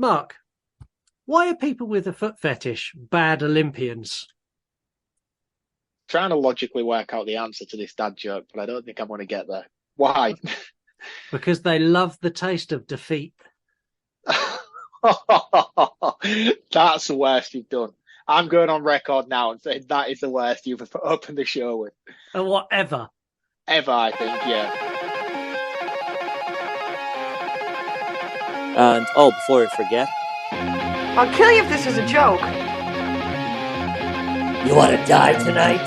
Mark, why are people with a foot fetish bad Olympians? Trying to logically work out the answer to this dad joke, but I don't think I'm going to get there. Why? Because they love the taste of defeat. That's the worst you've done. I'm going on record now and saying that is the worst you've opened the show with. Or whatever. Ever, I think, yeah. And, before I forget, I'll kill you if this is a joke. You want to die tonight?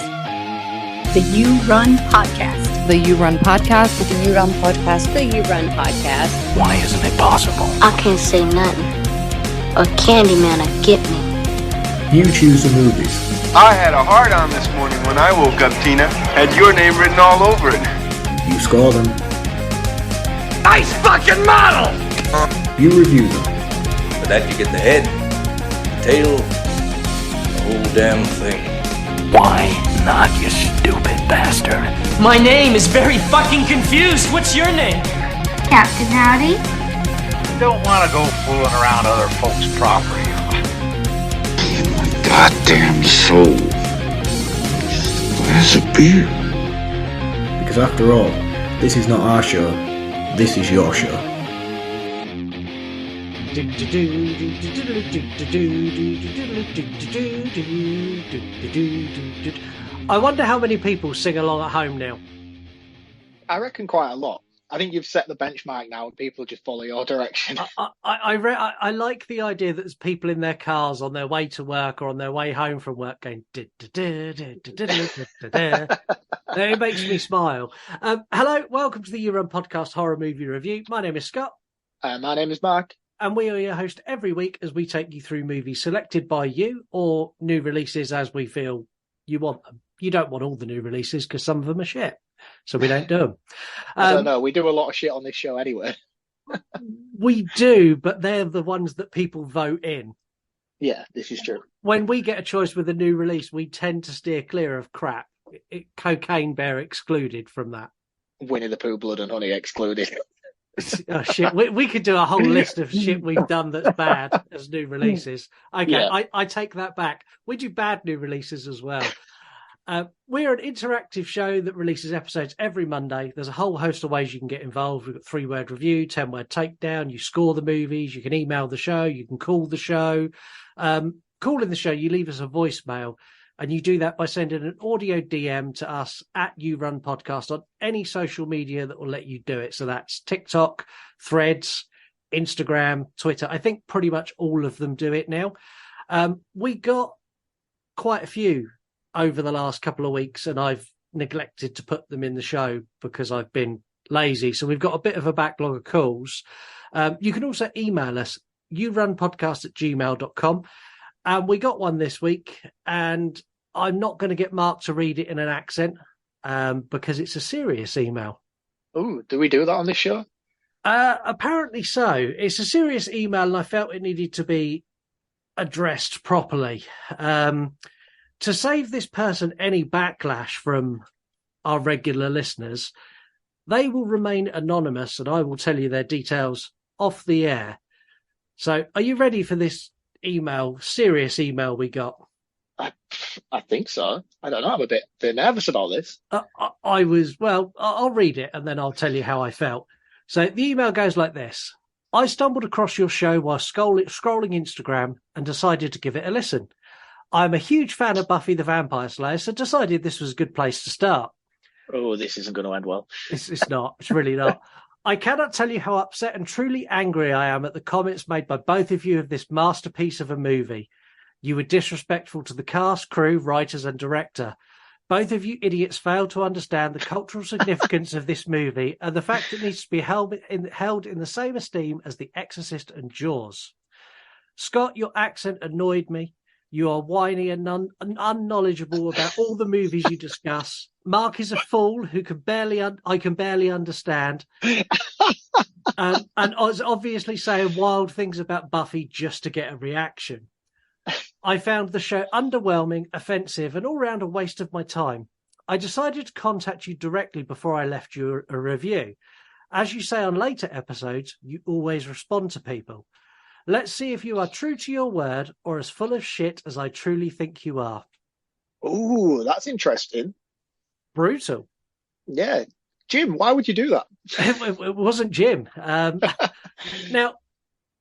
The You Run Podcast. The You Run Podcast. The You Run Podcast. The You Run Podcast. Why isn't it possible? I can't say nothing. Or Candyman will get me. You choose the movies. I had a heart-on this morning when I woke up, Tina. Had your name written all over it. You score them. Nice fucking model! You review them. For that you get the head, the tail, the whole damn thing. Why not, you stupid bastard? My name is very fucking confused. What's your name? Captain Howdy. You don't want to go fooling around other folks' property. In my goddamn soul. Just a glass of beer. Because after all, this is not our show. This is your show. I wonder how many people sing along at home now. I reckon quite a lot. I think you've set the benchmark now and people just follow your direction. I like the idea that there's people in their cars on their way to work or on their way home from work going... It makes me smile. Hello, welcome to the You Run Podcast Horror Movie Review. My name is Scott. My name is Marc. And we are your host every week as we take you through movies selected by you or new releases as we feel you want them. You don't want all the new releases because some of them are shit, so we don't do them. I don't know. We do a lot of shit on this show anyway. We do, but they're the ones that people vote in. Yeah, this is true. When we get a choice with a new release, we tend to steer clear of crap. Cocaine Bear excluded from that. Winnie the Pooh, Blood and Honey excluded. Oh, shit. We could do a whole list of shit we've done that's bad as new releases. Okay, yeah. I take that back. We do bad new releases as well. We're an interactive show that releases episodes every Monday. There's a whole host of ways you can get involved. We've got 3-word review, 10-word takedown. You score the movies. You can email the show. You can call the show. Calling the show, you leave us a voicemail. And you do that by sending an audio DM to us at You Run Podcast on any social media that will let you do it. So that's TikTok, Threads, Instagram, Twitter. I think pretty much all of them do it now. We got quite a few over the last couple of weeks, and I've neglected to put them in the show because I've been lazy. So we've got a bit of a backlog of calls. You can also email us, yourunpodcast@gmail.com. And we got one this week, and I'm not going to get Mark to read it in an accent because it's a serious email. Oh, do we do that on this show? Apparently so. It's a serious email, and I felt it needed to be addressed properly. To save this person any backlash from our regular listeners, they will remain anonymous, and I will tell you their details off the air. So are you ready for this serious email we got? I think so. I don't know. I'm a bit nervous about this. I'll read it and then I'll tell you how I felt. So the email goes like this. I stumbled across your show while scrolling Instagram and decided to give it a listen. I'm a huge fan of Buffy the Vampire Slayer, so decided this was a good place to start. Oh, this isn't going to end well. It's not. It's really not. I cannot tell you how upset and truly angry I am at the comments made by both of you of this masterpiece of a movie. You were disrespectful to the cast, crew, writers, and director. Both of you idiots failed to understand the cultural significance of this movie and the fact it needs to be held in the same esteem as The Exorcist and Jaws. Scott, your accent annoyed me. You are whiny and unknowledgeable about all the movies you discuss. Mark is a fool who I can barely understand. And is obviously saying wild things about Buffy just to get a reaction. I found the show underwhelming, offensive, and all round a waste of my time. I decided to contact you directly before I left you a review. As you say on later episodes, you always respond to people. Let's see if you are true to your word or as full of shit as I truly think you are. Ooh, that's interesting. Brutal. Yeah. Jim, why would you do that? It wasn't Jim. Now,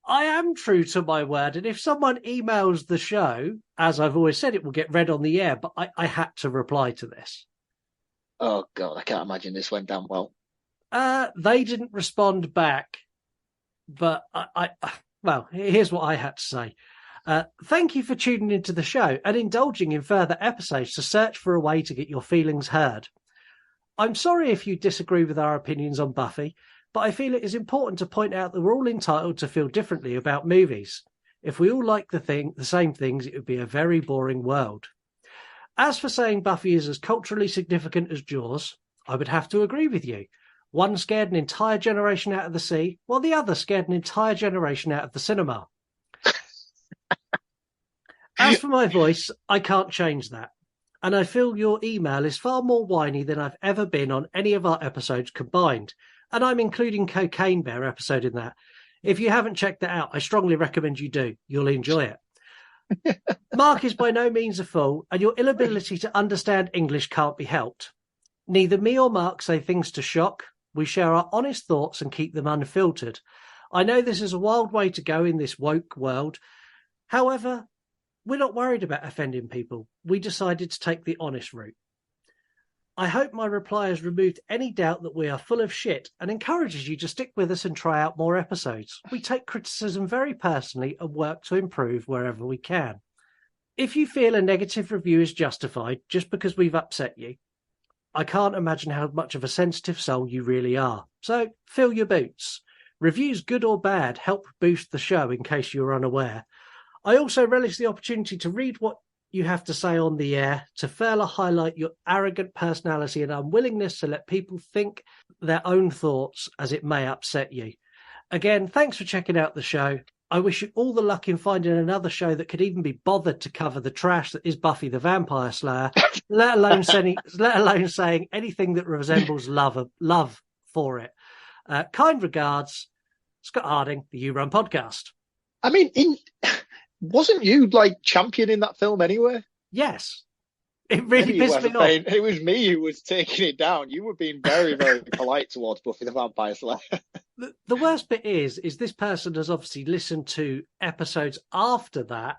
I am true to my word, and if someone emails the show, as I've always said, it will get read on the air, but I had to reply to this. Oh, God, I can't imagine this went down well. They didn't respond back, but well, here's what I had to say. Thank you for tuning into the show and indulging in further episodes to search for a way to get your feelings heard. I'm sorry if you disagree with our opinions on Buffy, but I feel it is important to point out that we're all entitled to feel differently about movies. If we all like the same things, it would be a very boring world. As for saying Buffy is as culturally significant as Jaws, I would have to agree with you. One scared an entire generation out of the sea, while the other scared an entire generation out of the cinema. As for my voice, I can't change that. And I feel your email is far more whiny than I've ever been on any of our episodes combined. And I'm including Cocaine Bear episode in that. If you haven't checked that out, I strongly recommend you do. You'll enjoy it. Marc is by no means a fool, and your inability to understand English can't be helped. Neither me or Marc say things to shock. We share our honest thoughts and keep them unfiltered. I know this is a wild way to go in this woke world. However, we're not worried about offending people. We decided to take the honest route. I hope my reply has removed any doubt that we are full of shit and encourages you to stick with us and try out more episodes. We take criticism very personally and work to improve wherever we can. If you feel a negative review is justified just because we've upset you, I can't imagine how much of a sensitive soul you really are. So fill your boots. Reviews, good or bad, help boost the show in case you're unaware. I also relish the opportunity to read what you have to say on the air, to further highlight your arrogant personality and unwillingness to let people think their own thoughts, as it may upset you. Again, thanks for checking out the show. I wish you all the luck in finding another show that could even be bothered to cover the trash that is Buffy the Vampire Slayer, let alone saying anything that resembles love for it. Kind regards, Scott Harding, the You Run Podcast. I mean, wasn't you like championing that film anyway? Yes. It really pissed me off. It was me who was taking it down. You were being very, very polite towards Buffy the Vampire Slayer. The worst bit is this person has obviously listened to episodes after that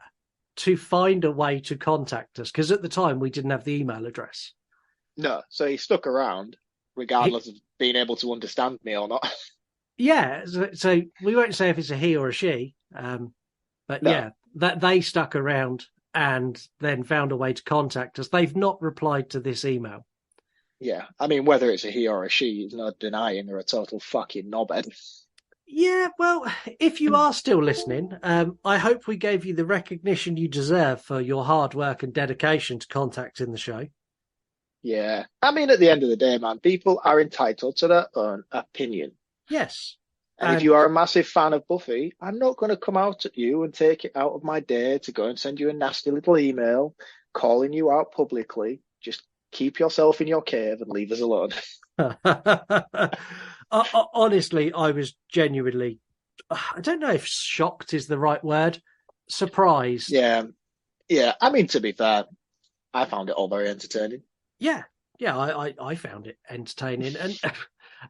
to find a way to contact us, because at the time we didn't have the email address. No, so he stuck around regardless of being able to understand me or not. Yeah, so we won't say if it's a he or a she, but no. Yeah, that they stuck around and then found a way to contact us. They've not replied to this email. Yeah, I mean, whether it's a he or a she, it's not denying they're a total fucking knobhead. Yeah, well, if you are still listening, I hope we gave you the recognition you deserve for your hard work and dedication to contacting the show. Yeah, I mean, at the end of the day, man, people are entitled to their own opinion. Yes. And if you are a massive fan of Buffy, I'm not going to come out at you and take it out of my day to go and send you a nasty little email calling you out publicly. Just keep yourself in your cave and leave us alone. Honestly, I was genuinely, I don't know if shocked is the right word, surprised. Yeah. I mean, to be fair, I found it all very entertaining. Yeah, I found it entertaining.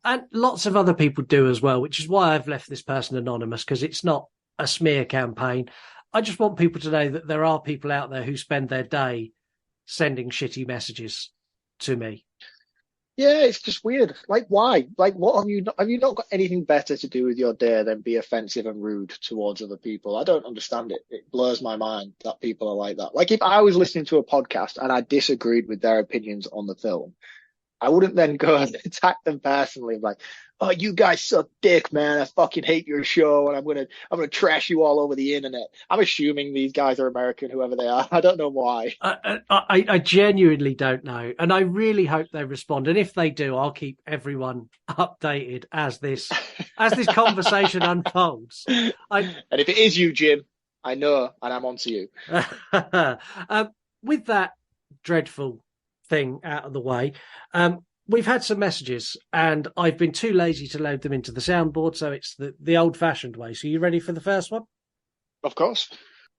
And lots of other people do as well, which is why I've left this person anonymous, because it's not a smear campaign. I just want people to know that there are people out there who spend their day sending shitty messages to me. Yeah, it's just weird. Like, why? Like, what have you not got anything better to do with your day than be offensive and rude towards other people? I don't understand it. It blows my mind that people are like that. Like, if I was listening to a podcast and I disagreed with their opinions on the film, I wouldn't then go and attack them personally, like, "Oh, you guys suck dick, man. I fucking hate your show, and I'm gonna trash you all over the internet." I'm assuming these guys are American, whoever they are. I don't know why. I genuinely don't know, and I really hope they respond. And if they do, I'll keep everyone updated as this conversation unfolds. And if it is you, Jim, I know, and I'm on to you. With that dreadful thing out of the way, we've had some messages and I've been too lazy to load them into the soundboard, so it's the old-fashioned way. So you ready for the first one? Of course.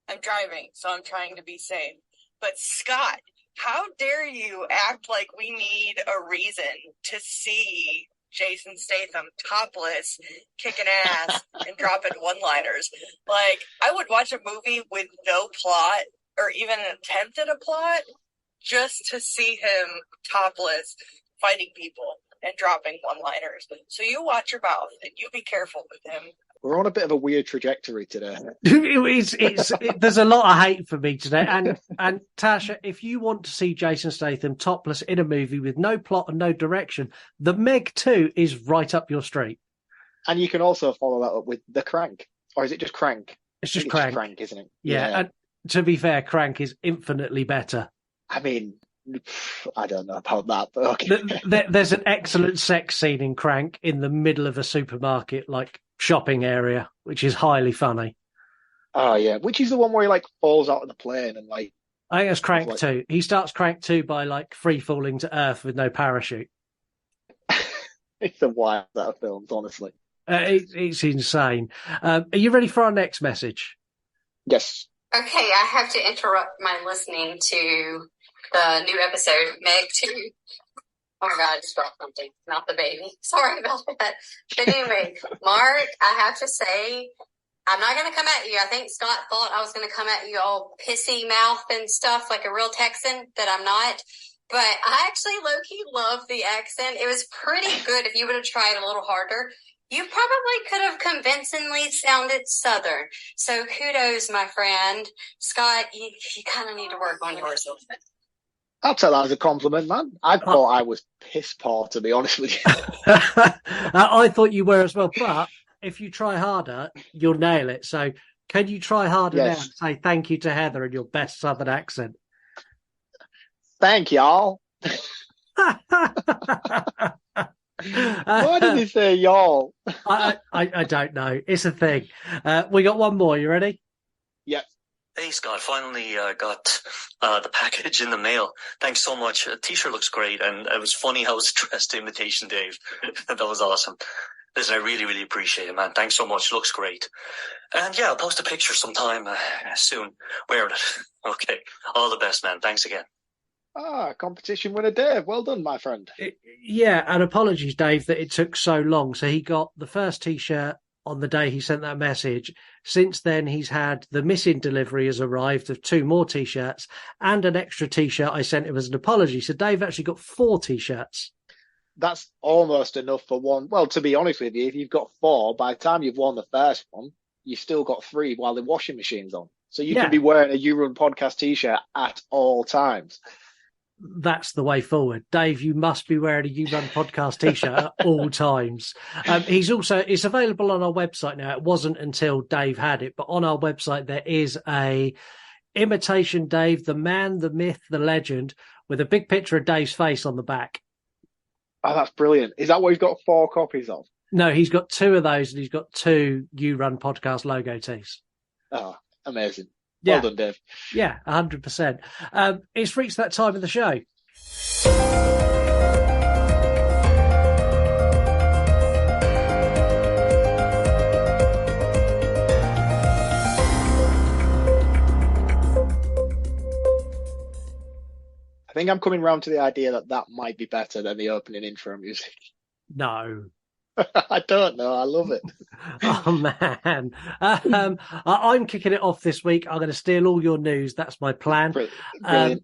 I'm driving, so I'm trying to be safe. But Scott, how dare you act like we need a reason to see Jason Statham topless, kicking ass, and dropping one-liners? Like, I would watch a movie with no plot or even an attempt at a plot just to see him topless, fighting people and dropping one-liners. So you watch your mouth and you be careful with him. We're on a bit of a weird trajectory today. There's a lot of hate for me today. And Tasha, if you want to see Jason Statham topless in a movie with no plot and no direction, The Meg 2 is right up your street. And you can also follow that up with The Crank. Or is it just Crank? It's just Crank. Just Crank, isn't it? Yeah. And to be fair, Crank is infinitely better. I mean, I don't know about that, but okay. There's an excellent sex scene in Crank in the middle of a supermarket, like shopping area, which is highly funny. Oh yeah, which is the one where he like falls out of the plane and like. I think it's Crank 2. He starts Crank 2 by like free falling to Earth with no parachute. It's a wild set of films, honestly. It's insane. Are you ready for our next message? Yes. Okay, I have to interrupt my listening to the new episode, Meg 2. Oh my God, I just dropped something. Not the baby. Sorry about that. But anyway, Mark, I have to say, I'm not going to come at you. I think Scott thought I was going to come at you all pissy mouth and stuff like a real Texan, that I'm not. But I actually low-key love the accent. It was pretty good if you would have tried a little harder. You probably could have convincingly sounded Southern. So kudos, my friend. Scott, you kind of need to work on yours a little bit. I'll tell that as a compliment, man. I thought I was piss poor, to be honest with you. I thought you were as well, but if you try harder, you'll nail it. So can you try harder now and say thank you to Heather in your best Southern accent? Thank y'all. Why did he say y'all? I don't know. It's a thing. We got one more. You ready? Yep. Hey, Scott, finally got the package in the mail. Thanks so much. The t-shirt looks great, and it was funny how it was dressed to imitation Dave. That was awesome. Listen, I really, really appreciate it, man. Thanks so much. Looks great. And yeah, I'll post a picture sometime soon. Wear it. Okay. All the best, man. Thanks again. Competition winner Dave. Well done, my friend. Yeah, and apologies, Dave, that it took so long. So he got the first t-shirt on the day he sent that message. Since then, he's had the missing delivery has arrived of 2 more t-shirts and an extra t-shirt I sent him as an apology. So Dave actually got 4 t-shirts. That's almost enough for one. Well, to be honest with you, if you've got 4, by the time you've won the first one, you've still got 3 while the washing machine's on. So you can be wearing a You Run Podcast t-shirt at all times. That's the way forward. Dave, you must be wearing a You Run Podcast t-shirt at all times. It's available on our website now. It wasn't until Dave had it, but on our website there is a imitation Dave, the man, the myth, the legend, with a big picture of Dave's face on the back. Oh, that's brilliant. Is that what he's got 4 copies of? No, he's got 2 of those, and he's got 2 You Run Podcast logo tees. Oh, amazing. Yeah. Well done, Dave. Yeah, 100%. It's reached that time of the show. I think I'm coming round to the idea that might be better than the opening intro music. No. I don't know. I love it. Oh, man. I'm kicking it off this week. I'm going to steal all your news. That's my plan. Brilliant.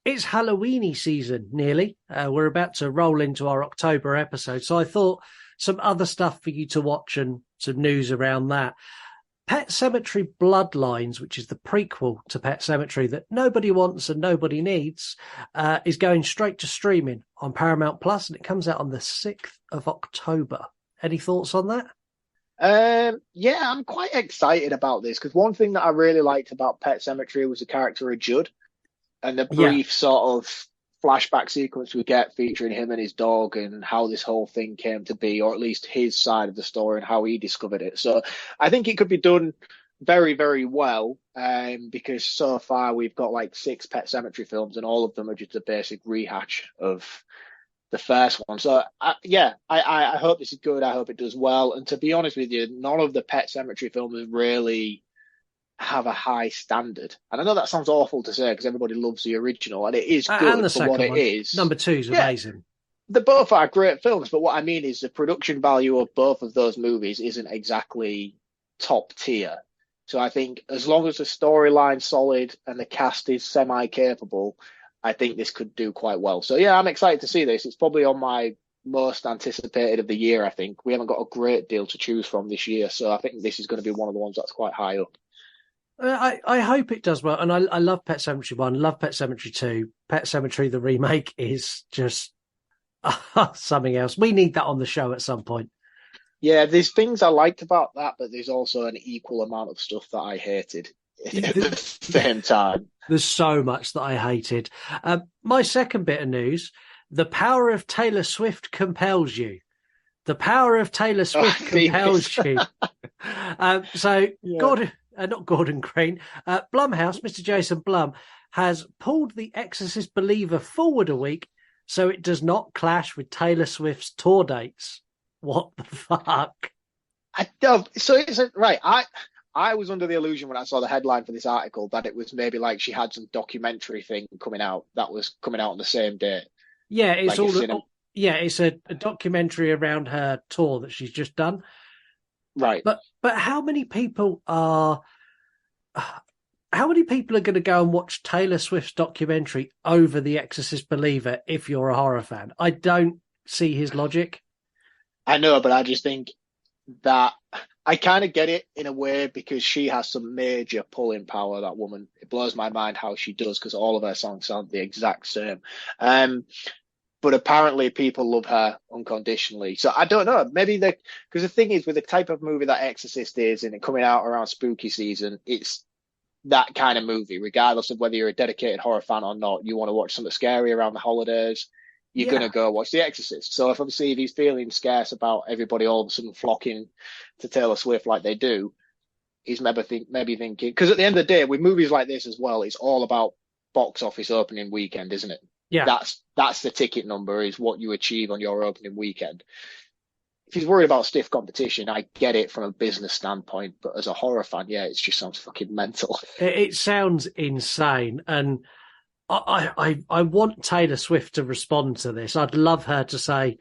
It's Halloweeny season, nearly. We're about to roll into our October episode. So I thought some other stuff for you to watch and some news around that. Pet Sematary Bloodlines, which is the prequel to Pet Sematary that nobody wants and nobody needs, is going straight to streaming on Paramount Plus, and it comes out on the 6th of October. Any thoughts on that? Yeah, I'm quite excited about this because one thing that I really liked about Pet Sematary was the character of Judd and the brief sort of flashback sequence we get featuring him and his dog and how this whole thing came to be, or at least his side of the story and how he discovered it. So I think it could be done very, very well, because so far we've got like 6 Pet Sematary films and all of them are just a basic rehash of the first one. So I hope this is good. I hope it does well. And to be honest with you, none of the Pet Sematary films really have a high standard. And I know that sounds awful to say because everybody loves the original, and it is And good the for what second it one, is. number 2 is amazing. They both are great films, but what I mean is the production value of both of those movies isn't exactly top tier. So I think as long as the storyline's solid and the cast is semi-capable, I think this could do quite well. So yeah, I'm excited to see this. It's probably on my most anticipated of the year, I think. We haven't got a great deal to choose from this year, so I think this is going to be one of the ones that's quite high up. I hope it does well. And I love Pet Sematary 1, love Pet Sematary 2. Pet Sematary, the remake, is just something else. We need that on the show at some point. Yeah, there's things I liked about that, but there's also an equal amount of stuff that I hated at the same time. There's so much that I hated. My second bit of news, the power of Taylor Swift compels you. The power of Taylor Swift compels you. Not Gordon Green, Blumhouse, Mr. Jason Blum, has pulled The Exorcist Believer forward a week so it does not clash with Taylor Swift's tour dates. What the fuck? I was under the illusion when I saw the headline for this article that it was maybe like she had some documentary thing coming out that was coming out on the same day. Yeah, it's it's a documentary around her tour that she's just done. Right. But how many people are going to go and watch Taylor Swift's documentary over The Exorcist Believer if you're a horror fan? I don't see his logic. I know, but I just think that I kind of get it in a way because she has some major pulling power, that woman. It blows my mind how she does because all of her songs sound the exact same. But apparently people love her unconditionally. So I don't know. Maybe because the thing is with the type of movie that Exorcist is and it coming out around spooky season, it's that kind of movie, regardless of whether you're a dedicated horror fan or not. You want to watch something scary around the holidays, you're going to go watch The Exorcist. So if he's feeling scarce about everybody all of a sudden flocking to Taylor Swift like they do, he's maybe thinking, because at the end of the day, with movies like this as well, it's all about box office opening weekend, isn't it? Yeah. That's the ticket number, is what you achieve on your opening weekend. If he's worried about stiff competition, I get it from a business standpoint, but as a horror fan, yeah, it just sounds fucking mental. It sounds insane, and I want Taylor Swift to respond to this. I'd love her to say,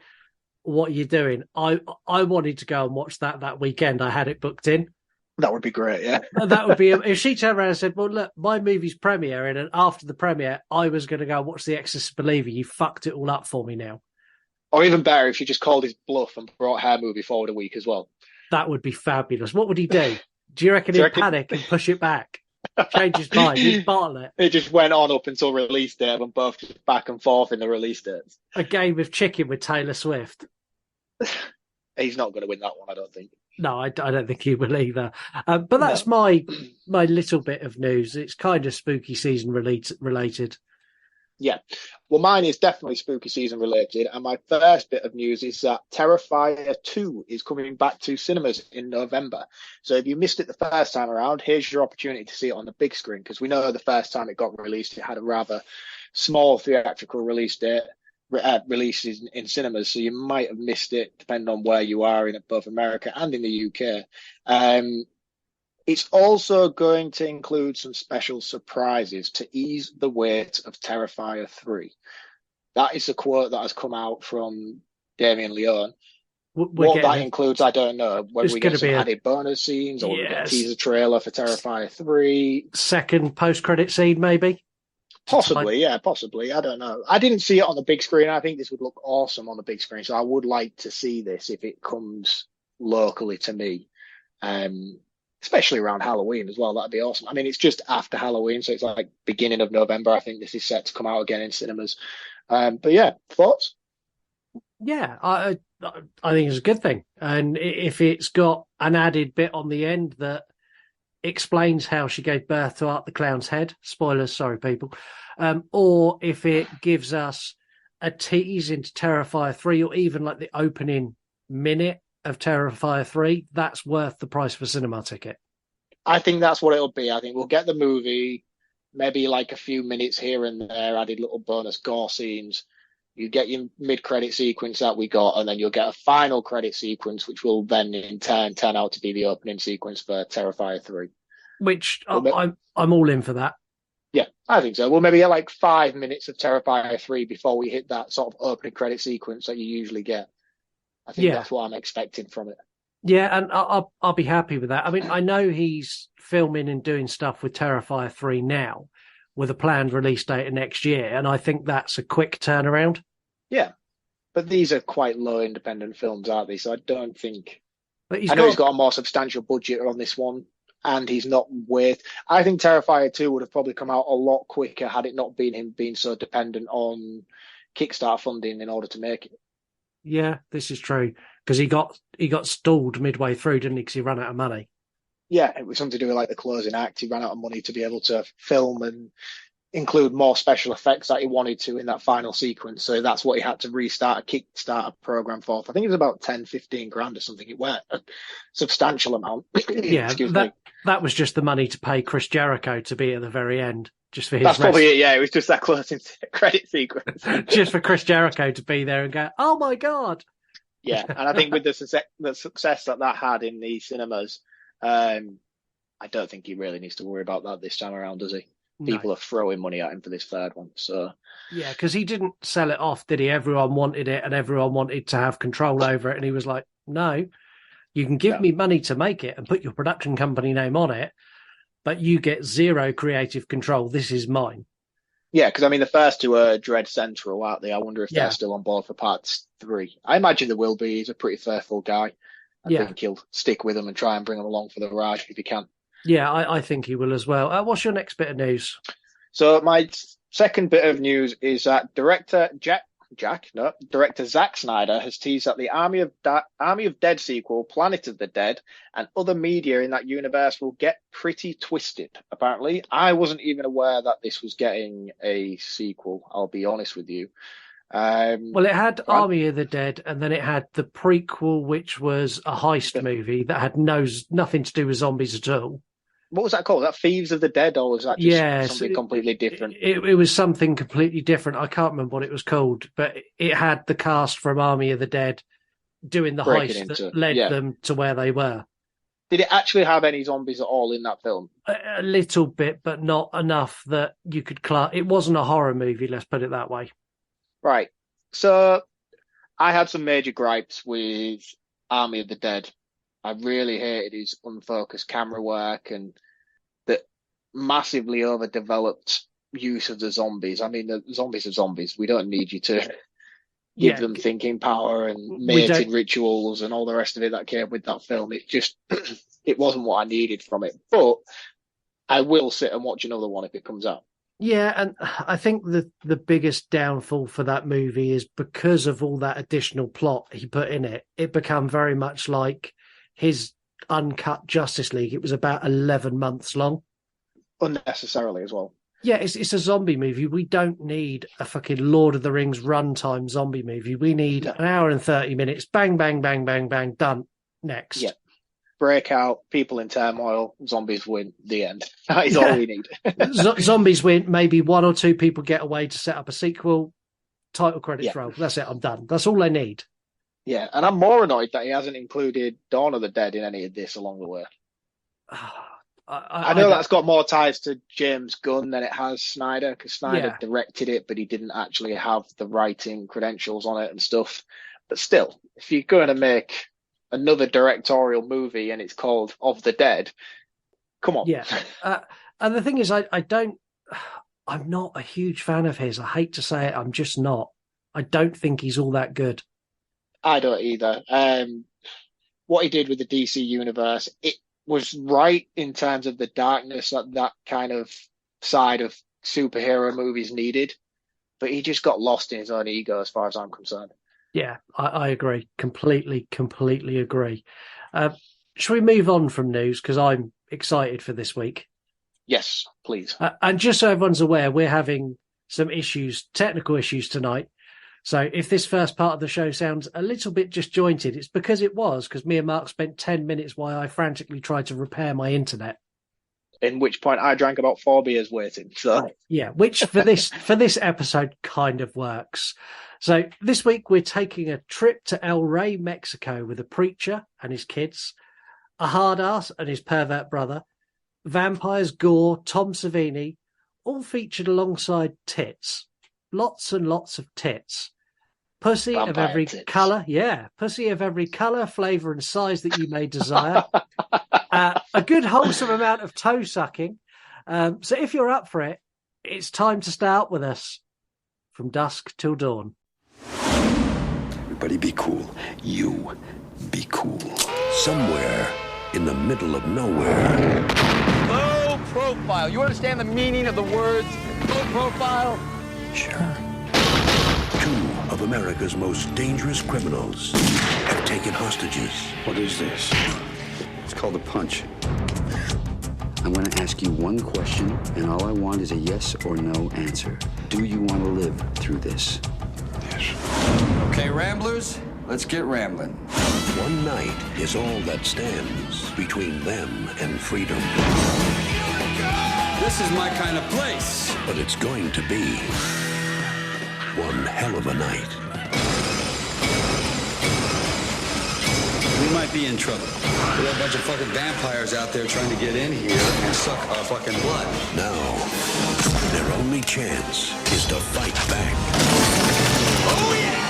"What are you doing?" I wanted to go and watch that weekend. I had it booked in. That would be great, yeah. That would be if she turned around and said, "Well, look, my movie's premiering, and after the premiere, I was going to go and watch The Exorcist Believer. You fucked it all up for me now." Or even better, if she just called his bluff and brought her movie forward a week as well. That would be fabulous. What would he do? Do you reckon he'd panic and push it back? Change his mind. He'd bottle it. It just went on up until release date and both just back and forth in the release dates. A game of chicken with Taylor Swift. He's not going to win that one, I don't think. No, I don't think he will either. But that's my little bit of news. It's kind of spooky season related. Yeah. Well, mine is definitely spooky season related. And my first bit of news is that Terrifier 2 is coming back to cinemas in November. So if you missed it the first time around, here's your opportunity to see it on the big screen. Because we know the first time it got released, it had a rather small theatrical release date. Releases in cinemas, so you might have missed it depending on where you are in both America and in the UK. It's also going to include some special surprises to ease the weight of Terrifier 3. That is a quote that has come out from Damien Leone. What that includes, I don't know. Whether we get some added bonus scenes or we get a teaser trailer for Terrifier 3. Second post-credit scene, maybe? Possibly. I don't know. I didn't see it on the big screen. I think this would look awesome on the big screen. So I would like to see this if it comes locally to me, especially around Halloween as well. That'd be awesome. I mean, it's just after Halloween, so it's like beginning of November. I think this is set to come out again in cinemas. But yeah, thoughts? Yeah, I think it's a good thing. And if it's got an added bit on the end that explains how she gave birth to Art the Clown's head. Spoilers, sorry, people. Or if it gives us a tease into Terrifier 3 or even like the opening minute of Terrifier 3, that's worth the price of a cinema ticket. I think that's what it'll be. I think we'll get the movie, maybe like a few minutes here and there, added little bonus gore scenes. You get your mid-credit sequence that we got, and then you'll get a final credit sequence, which will then in turn out to be the opening sequence for Terrifier 3. Which I'm all in for that. Yeah, I think so. We'll maybe get like 5 minutes of Terrifier 3 before we hit that sort of opening credit sequence that you usually get. I think that's what I'm expecting from it. Yeah, and I'll be happy with that. I mean, I know he's filming and doing stuff with Terrifier 3 now with a planned release date of next year, and I think that's a quick turnaround. Yeah, but these are quite low independent films, aren't they? So I don't think... But I know he's got a more substantial budget on this one, and he's not with... I think Terrifier 2 would have probably come out a lot quicker had it not been him being so dependent on Kickstarter funding in order to make it. Yeah, this is true. Because he got stalled midway through, didn't he? Because he ran out of money. Yeah, it was something to do with like the closing act. He ran out of money to be able to film and include more special effects that he wanted to in that final sequence. So that's what he had to restart a Kickstarter program for. I think it was about 10, 15 grand or something. It went a substantial amount. Yeah, that was just the money to pay Chris Jericho to be at the very end. Just for his That's probably it, yeah. It was just that closing credit sequence. Just for Chris Jericho to be there and go, oh my God. Yeah, and I think with the success that had in the cinemas, I don't think he really needs to worry about that this time around, does he? People are throwing money at him for this third one. So yeah, because he didn't sell it off, did he? Everyone wanted it and everyone wanted to have control over it. And he was like, no, you can give me money to make it and put your production company name on it, but you get zero creative control. This is mine. Yeah, because I mean, the first two are Dread Central, aren't they? I wonder if they're still on board for part 3. I imagine there will be. He's a pretty faithful guy. I think he'll stick with them and try and bring them along for the ride if he can. Yeah, I think he will as well. What's your next bit of news? So my second bit of news is that director Zack Snyder has teased that the Army of Dead sequel, Planet of the Dead, and other media in that universe will get pretty twisted, apparently. I wasn't even aware that this was getting a sequel, I'll be honest with you. Well, it had Army of the Dead, and then it had the prequel, which was a heist movie that had nothing to do with zombies at all. What was that called? Was that Thieves of the Dead, or was that just something completely different? It was something completely different. I can't remember what it was called, but it had the cast from Army of the Dead doing the heist that led them to where they were. Did it actually have any zombies at all in that film? A little bit, but not enough that you could class. It wasn't a horror movie, let's put it that way. Right. So I had some major gripes with Army of the Dead. I really hated his unfocused camera work and the massively overdeveloped use of the zombies. I mean, the zombies are zombies. We don't need you to give them thinking power and mating rituals and all the rest of it that came with that film. It just, it wasn't what I needed from it. But I will sit and watch another one if it comes out. Yeah, and I think the biggest downfall for that movie is because of all that additional plot he put in it, it became very much like his uncut Justice League. It was about 11 months long. Unnecessarily as well. Yeah, it's a zombie movie. We don't need a fucking Lord of the Rings runtime zombie movie. We need an hour and 30 minutes. Bang, bang, bang, bang, bang, done. Next. Yeah. Breakout, people in turmoil, zombies win, the end. That is all we need. Zombies win, maybe one or two people get away to set up a sequel, title credits roll. That's it, I'm done. That's all I need. Yeah, and I'm more annoyed that he hasn't included Dawn of the Dead in any of this along the way. I know that's got more ties to James Gunn than it has Snyder, because Snyder directed it, but he didn't actually have the writing credentials on it and stuff. But still, if you're going to make another directorial movie and it's called Of the Dead, come on. Yeah. And the thing is, I'm not a huge fan of his. I hate to say it, I'm just not. I don't think he's all that good. I don't either. What he did with the DC universe, it was right in terms of the darkness that kind of side of superhero movies needed, but he just got lost in his own ego as far as I'm concerned. Yeah, I agree. Completely agree. Shall we move on from news? Because I'm excited for this week. Yes, please. And just so everyone's aware, we're having some technical issues tonight. So if this first part of the show sounds a little bit disjointed, it's because me and Mark spent 10 minutes while I frantically tried to repair my internet. In which point I drank about 4 beers waiting. So yeah, which for this episode kind of works. So this week we're taking a trip to El Rey, Mexico with a preacher and his kids, a hard ass and his pervert brother, vampires, gore, Tom Savini, all featured alongside tits. Lots and lots of tits. Pussy Vampire of every tits. colour. Yeah, pussy of every colour, flavour and size that you may desire. A good wholesome amount of toe sucking. So if you're up for it, it's time to start with us. From dusk till dawn. Everybody be cool. You be cool. Somewhere in the middle of nowhere. Low profile. You understand the meaning of the words low profile? Sure. Two of America's most dangerous criminals have taken hostages. What is this? It's called a punch. I'm going to ask you one question, and all I want is a yes or no answer. Do you want to live through this? Yes. Okay, Ramblers, let's get rambling. One night is all that stands between them and freedom. This is my kind of place. But it's going to be one hell of a night. We might be in trouble. We have a bunch of fucking vampires out there trying to get in here and suck our fucking blood. Now, their only chance is to fight back. Oh, yeah!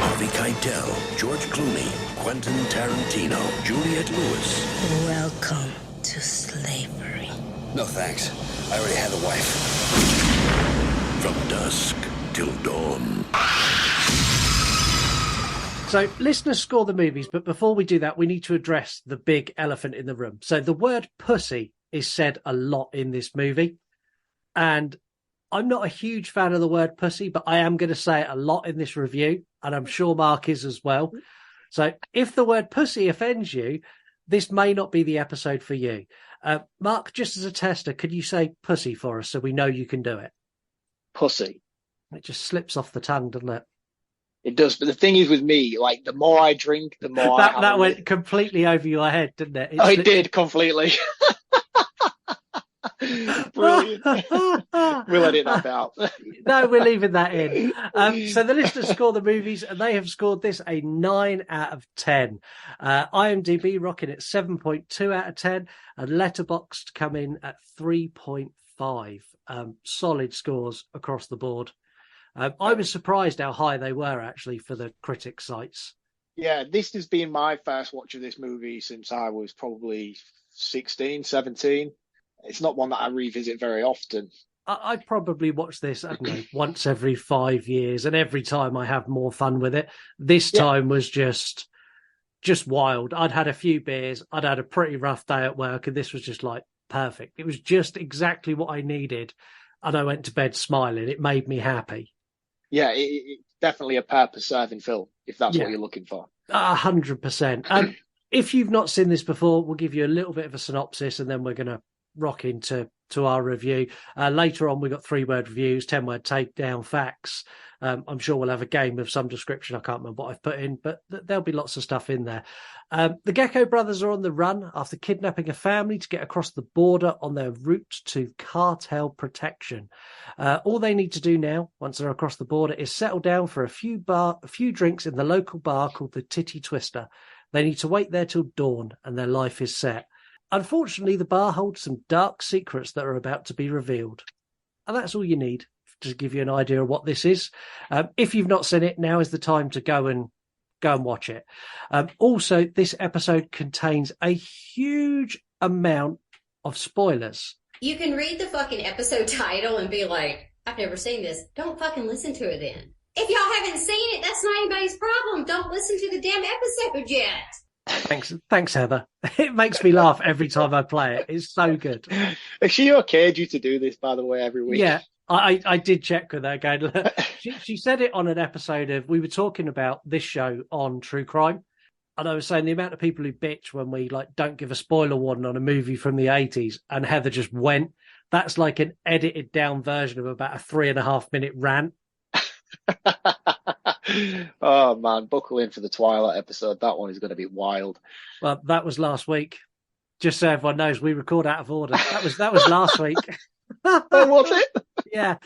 Harvey Keitel, George Clooney, Quentin Tarantino, Juliette Lewis. Welcome to slavery. No thanks. I already had a wife. From dusk till dawn. So listeners score the movies, but before we do that, we need to address the big elephant in the room. So the word pussy is said a lot in this movie. And I'm not a huge fan of the word pussy, but I am going to say it a lot in this review. And I'm sure Mark is as well. So if the word pussy offends you, this may not be the episode for you. Mark, just as a tester, could you say pussy for us so we know you can do it? Pussy. It just slips off the tongue, doesn't it? It does, but the thing is with me, like the more I drink, the more that went completely over your head, didn't it? It did completely. Brilliant. We'll edit that out. No, we're leaving that in. So the listeners score the movies, and they have scored this a 9 out of 10. IMDb rocking at 7.2 out of 10, and Letterboxd come in at 3.5. Solid scores across the board. I was surprised how high they were actually for the critic sites. Yeah, this has been my first watch of this movie since I was probably 16, 17. It's not one that I revisit very often. I probably watch this, I don't know, once every 5 years, and every time I have more fun with it. This time was just wild. I'd had a few beers, I'd had a pretty rough day at work, and this was just like perfect. It was just exactly what I needed, and I went to bed smiling. It made me happy. Yeah, it's definitely a purpose-serving film, if that's what you're looking for. 100%. If you've not seen this before, we'll give you a little bit of a synopsis, and then we're going to rock into our review. Later on, we've got 3-word reviews, 10-word takedown facts. I'm sure we'll have a game of some description. I can't remember what I've put in, but there'll be lots of stuff in there. The Gecko brothers are on the run after kidnapping a family to get across the border on their route to cartel protection. All they need to do now, once they're across the border, is settle down for a few drinks in the local bar called the Titty Twister. They need to wait there till dawn, and their life is set. Unfortunately, the bar holds some dark secrets that are about to be revealed. And that's all you need to give you an idea of what this is. If you've not seen it, now is the time to go and watch it. Also, this episode contains a huge amount of spoilers. You can read the fucking episode title and be like, I've never seen this. Don't fucking listen to it then. If y'all haven't seen it, that's not anybody's problem. Don't listen to the damn episode yet. Thanks, Heather. It makes me laugh every time I play it. It's so good. Is she okayed you to do this, by the way, every week? Yeah, I did check with her. Going, she said it on an episode of, we were talking about this show on True Crime, and I was saying the amount of people who bitch when we don't give a spoiler warning on a movie from the 80s, and Heather just went. That's like an edited down version of about a 3.5 minute rant. Oh man, buckle in for the Twilight episode. That one is going to be wild. Well, that was last week. Just so everyone knows, we record out of order. That was last week. Oh, was it? Yeah.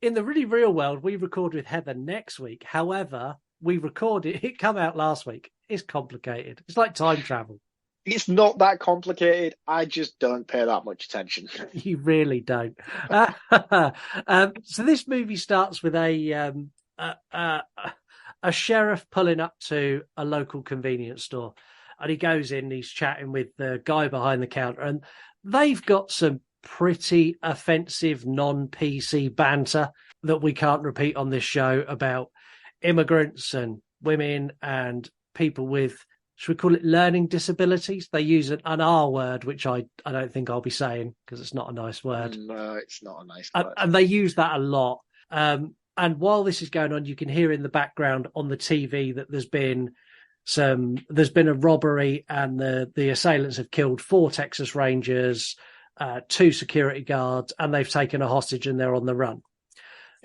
In the really real world, we record with Heather next week. However, we recorded it come out last week. It's complicated. It's like time travel. It's not that complicated. I just don't pay that much attention. You really don't. So this movie starts with a sheriff pulling up to a local convenience store, and he goes in. He's chatting with the guy behind the counter, and they've got some pretty offensive non-PC banter that we can't repeat on this show about immigrants and women and people with, should we call it, learning disabilities? They use an R word, which I don't think I'll be saying because it's not a nice word. No, it's not a nice word. And they use that a lot. And while this is going on, you can hear in the background on the TV that there's been a robbery, and the assailants have killed 4 Texas Rangers, 2 security guards, and they've taken a hostage and they're on the run.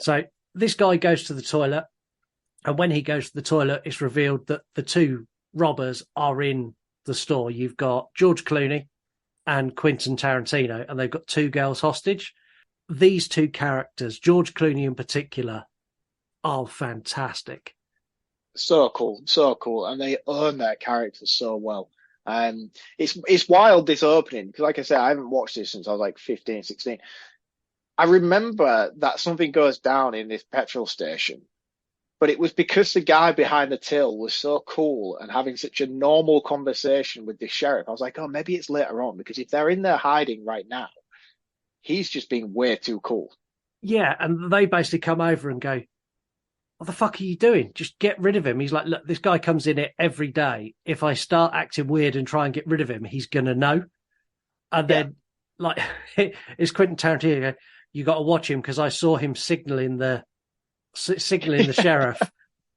So this guy goes to the toilet, and when he goes to the toilet, it's revealed that the 2 robbers are in the store. You've got George Clooney and Quentin Tarantino, and they've got 2 girls hostage. These 2 characters, George Clooney in particular, are fantastic. So cool, and they own their characters so well. It's wild, this opening, because like I said, I haven't watched this since I was like 15, 16. I remember that something goes down in this petrol station, but it was because the guy behind the till was so cool and having such a normal conversation with the sheriff. I was like, oh, maybe it's later on, because if they're in there hiding right now, he's just being way too cool. Yeah, and they basically come over and go, what the fuck are you doing? Just get rid of him. He's like, look, this guy comes in here every day. If I start acting weird and try and get rid of him, he's going to know. And then, like, it's Quentin Tarantino. You got to watch him because I saw him signaling the sheriff. And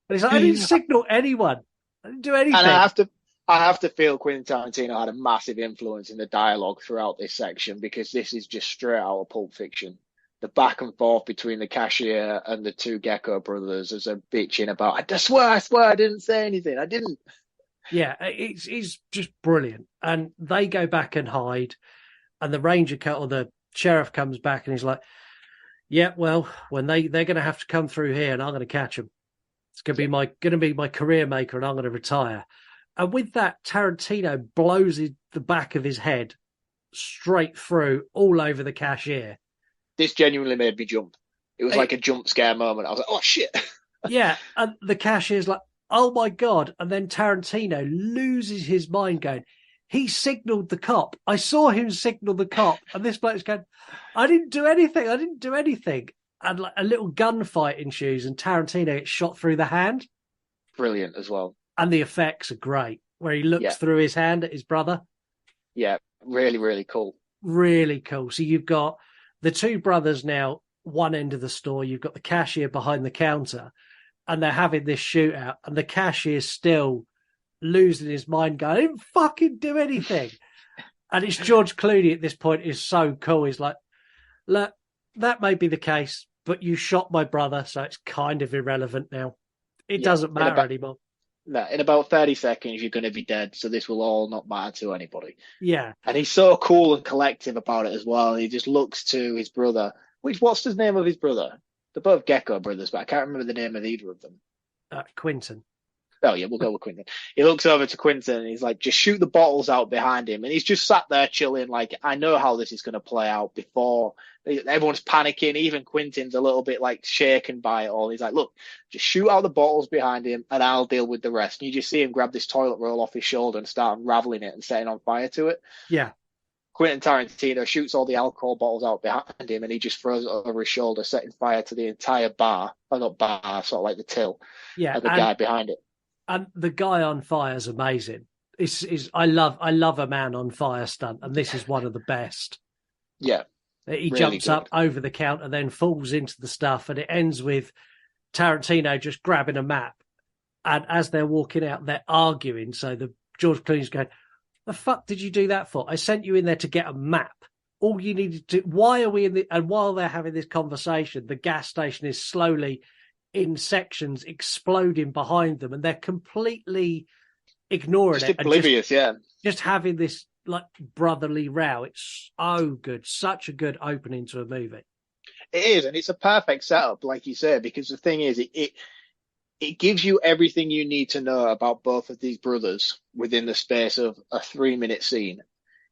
he's like, I didn't signal anyone. I didn't do anything. And I have to feel Quentin Tarantino had a massive influence in the dialogue throughout this section, because this is just straight out of Pulp Fiction. The back and forth between the cashier and the 2 Gecko brothers as they're bitching about, I swear, I didn't say anything. I didn't. Yeah, it's just brilliant. And they go back and hide, and the ranger or the sheriff comes back and he's like, yeah, well, when they're going to have to come through here and I'm going to catch them. It's going to be my career maker, and I'm going to retire. And with that, Tarantino blows the back of his head straight through all over the cashier. This genuinely made me jump. It was like a jump scare moment. I was like, oh, shit. Yeah, and the cashier's like, oh, my God. And then Tarantino loses his mind going, he signalled the cop. I saw him signal the cop. And this bloke's going, I didn't do anything. And like a little gunfight ensues, and Tarantino gets shot through the hand. Brilliant as well. And the effects are great, where he looks through his hand at his brother. Yeah, really, really cool. Really cool. So you've got the 2 brothers now, one end of the store. You've got the cashier behind the counter, and they're having this shootout, and the cashier's still losing his mind going, I didn't fucking do anything. And it's George Clooney at this point is so cool. He's like, look, that may be the case, but you shot my brother, so it's kind of irrelevant now. It doesn't matter anymore. No, in about 30 seconds, you're going to be dead, so this will all not matter to anybody. Yeah. And he's so cool and collective about it as well. He just looks to his brother. What's the name of his brother? They're both Gecko brothers, but I can't remember the name of either of them. Quentin. Oh, yeah, we'll go with Quentin. He looks over to Quentin and he's like, just shoot the bottles out behind him. And he's just sat there chilling, like, I know how this is going to play out before. Everyone's panicking. Even Quentin's a little bit, like, shaken by it all. He's like, look, just shoot out the bottles behind him and I'll deal with the rest. And you just see him grab this toilet roll off his shoulder and start unraveling it and setting on fire to it. Yeah. Quentin Tarantino shoots all the alcohol bottles out behind him and he just throws it over his shoulder, setting fire to the entire bar. Well, not bar, sort of like the till. Yeah. And the guy behind it. And the guy on fire is amazing. I love a man on fire stunt, and this is one of the best. Yeah. He really jumps good. up over the counter, then falls into the stuff, and it ends with Tarantino just grabbing a map. And as they're walking out, they're arguing. So the George Clooney's going, the fuck did you do that for? I sent you in there to get a map. All you needed to, why are we in the, and while they're having this conversation, the gas station is slowly in sections exploding behind them, and they're completely ignoring just it, oblivious, just having this like brotherly row. It's so good, such a good opening to a movie. It is, and it's a perfect setup, like you said, because the thing is, it gives you everything you need to know about both of these brothers within the space of a 3-minute scene.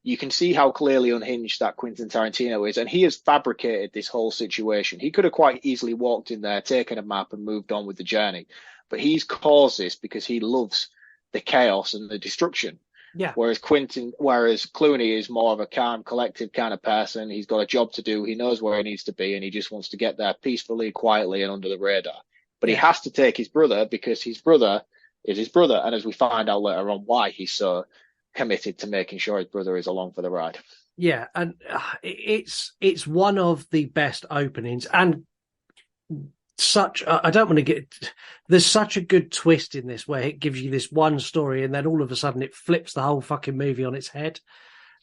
You can see how clearly unhinged that Quentin Tarantino is, and he has fabricated this whole situation. He could have quite easily walked in there, taken a map, and moved on with the journey, but he's caused this because he loves the chaos and the destruction. Yeah. Whereas Clooney is more of a calm, collective kind of person. He's got a job to do. He knows where he needs to be, and he just wants to get there peacefully, quietly, and under the radar. But he has to take his brother because his brother is his brother. And as we find out later on why he's so committed to making sure his brother is along for the ride. Yeah. And it's one of the best openings. And I don't want to there's such a good twist in this where it gives you this one story and then all of a sudden it flips the whole fucking movie on its head.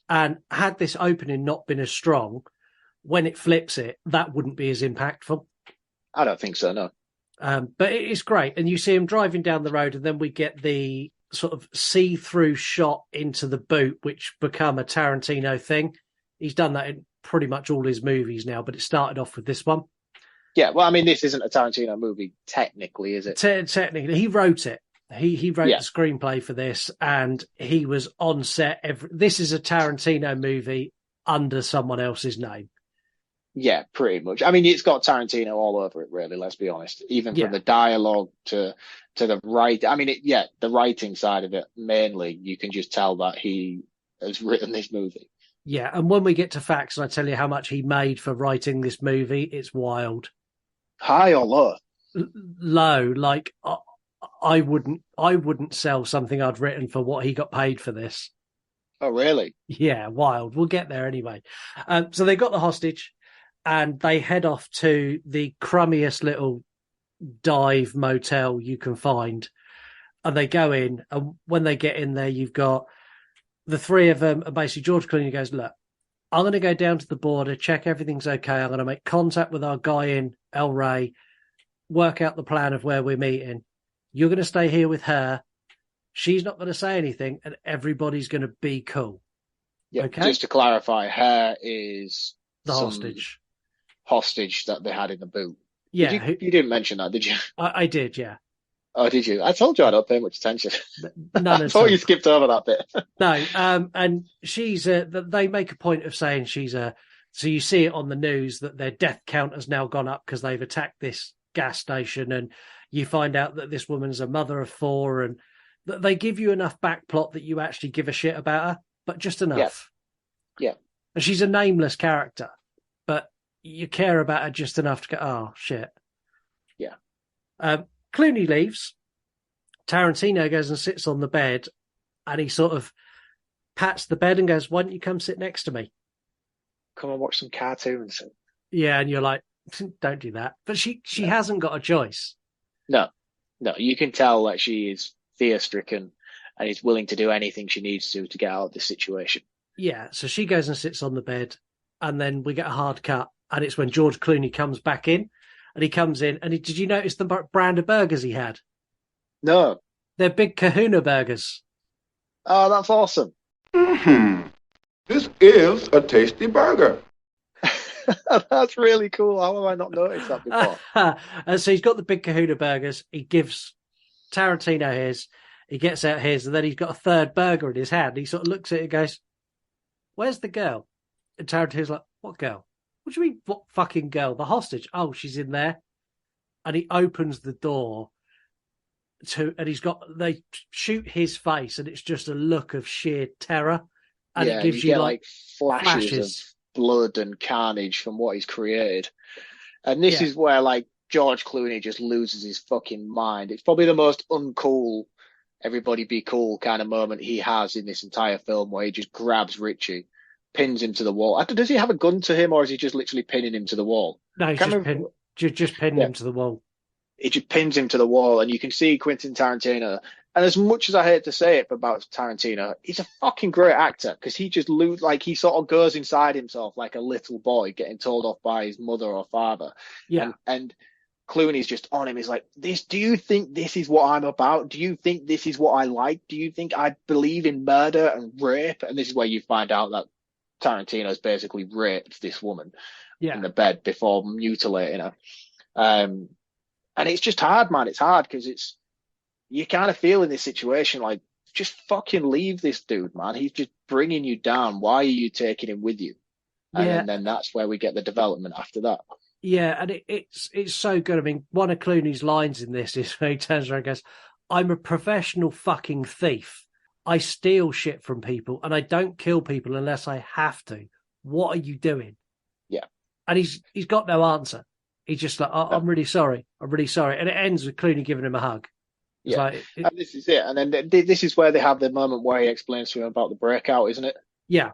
And had this opening not been as strong, when it flips it, that wouldn't be as impactful. I don't think so, no. But it's great. And you see him driving down the road, and then we get the sort of see-through shot into the boot, which become a Tarantino thing. He's done that in pretty much all his movies now, but it started off with this one. Yeah, well, I mean, this isn't a Tarantino movie, technically, is it? Technically, he wrote it. He wrote the screenplay for this, and he was on set. This is a Tarantino movie under someone else's name. Yeah, pretty much. I mean, it's got Tarantino all over it, really, let's be honest. Even from the dialogue to the right. I mean, the writing side of it, mainly, you can just tell that he has written this movie. Yeah, and when we get to facts, and I tell you how much he made for writing this movie, it's wild. High or low? Low. Like, I wouldn't sell something I'd written for what he got paid for this. Oh, really? Yeah, wild. We'll get there anyway. So they got the hostage. And they head off to the crummiest little dive motel you can find. And they go in. And when they get in there, you've got the three of them. And basically, George Clooney goes, look, I'm going to go down to the border, check everything's okay. I'm going to make contact with our guy in El Rey, work out the plan of where we're meeting. You're going to stay here with her. She's not going to say anything. And everybody's going to be cool. Yeah, okay? Just to clarify, her is the hostage that they had in the boot. Yeah. You didn't mention that, did you? I did, yeah. Oh, did you? I told you I don't pay much attention. I thought you skipped over that bit. No, and she's they make a point of saying she's so you see it on the news that their death count has now gone up because they've attacked this gas station, and you find out that this woman's a mother of 4, and they give you enough backplot that you actually give a shit about her, but just enough. Yeah. And she's a nameless character, but you care about her just enough to go, oh, shit. Yeah. Clooney leaves. Tarantino goes and sits on the bed, and he sort of pats the bed and goes, why don't you come sit next to me? Come and watch some cartoons. Yeah, and you're like, don't do that. But she hasn't got a choice. No, you can tell that she is fear-stricken and is willing to do anything she needs to get out of this situation. Yeah, so she goes and sits on the bed, and then we get a hard cut, and it's when George Clooney comes back in, and he comes in, and did you notice the brand of burgers he had? No. They're Big Kahuna burgers. Oh, that's awesome. This is a tasty burger. That's really cool. How have I not noticed that before? And so he's got the Big Kahuna burgers. He gives Tarantino his. He gets out his, and then he's got a third burger in his hand. He sort of looks at it and goes, where's the girl? And Tarantino's like, what girl? What do you mean, what fucking girl? The hostage? Oh, she's in there. And he opens the door and they shoot his face, and it's just a look of sheer terror. And it gives you like flashes of blood and carnage from what he's created. And this is where like George Clooney just loses his fucking mind. It's probably the most uncool, everybody be cool kind of moment he has in this entire film, where he just grabs Richie, pins him to the wall. Does he have a gun to him, or is he just literally pinning him to the wall? No, he's just pinning him to the wall. He just pins him to the wall, and you can see Quentin Tarantino. And as much as I hate to say it about Tarantino, he's a fucking great actor, because he just he sort of goes inside himself like a little boy getting told off by his mother or father. Yeah. And Clooney's just on him. He's like, "This? Do you think this is what I'm about? Do you think this is what I like? Do you think I believe in murder and rape?" And this is where you find out that Tarantino's basically raped this woman in the bed before mutilating her. And it's just hard, man. It's hard because you kind of feel in this situation like, just fucking leave this dude, man. He's just bringing you down. Why are you taking him with you? And then that's where we get the development after that. Yeah, and it's so good. I mean, one of Clooney's lines in this is where he turns around and goes, "I'm a professional fucking thief. I steal shit from people and I don't kill people unless I have to. What are you doing?" Yeah. And he's got no answer. He's just like, I'm really sorry. I'm really sorry. And it ends with Clooney giving him a hug. It's like, and this is it. And then this is where they have the moment where he explains to him about the breakout, isn't it? Yeah.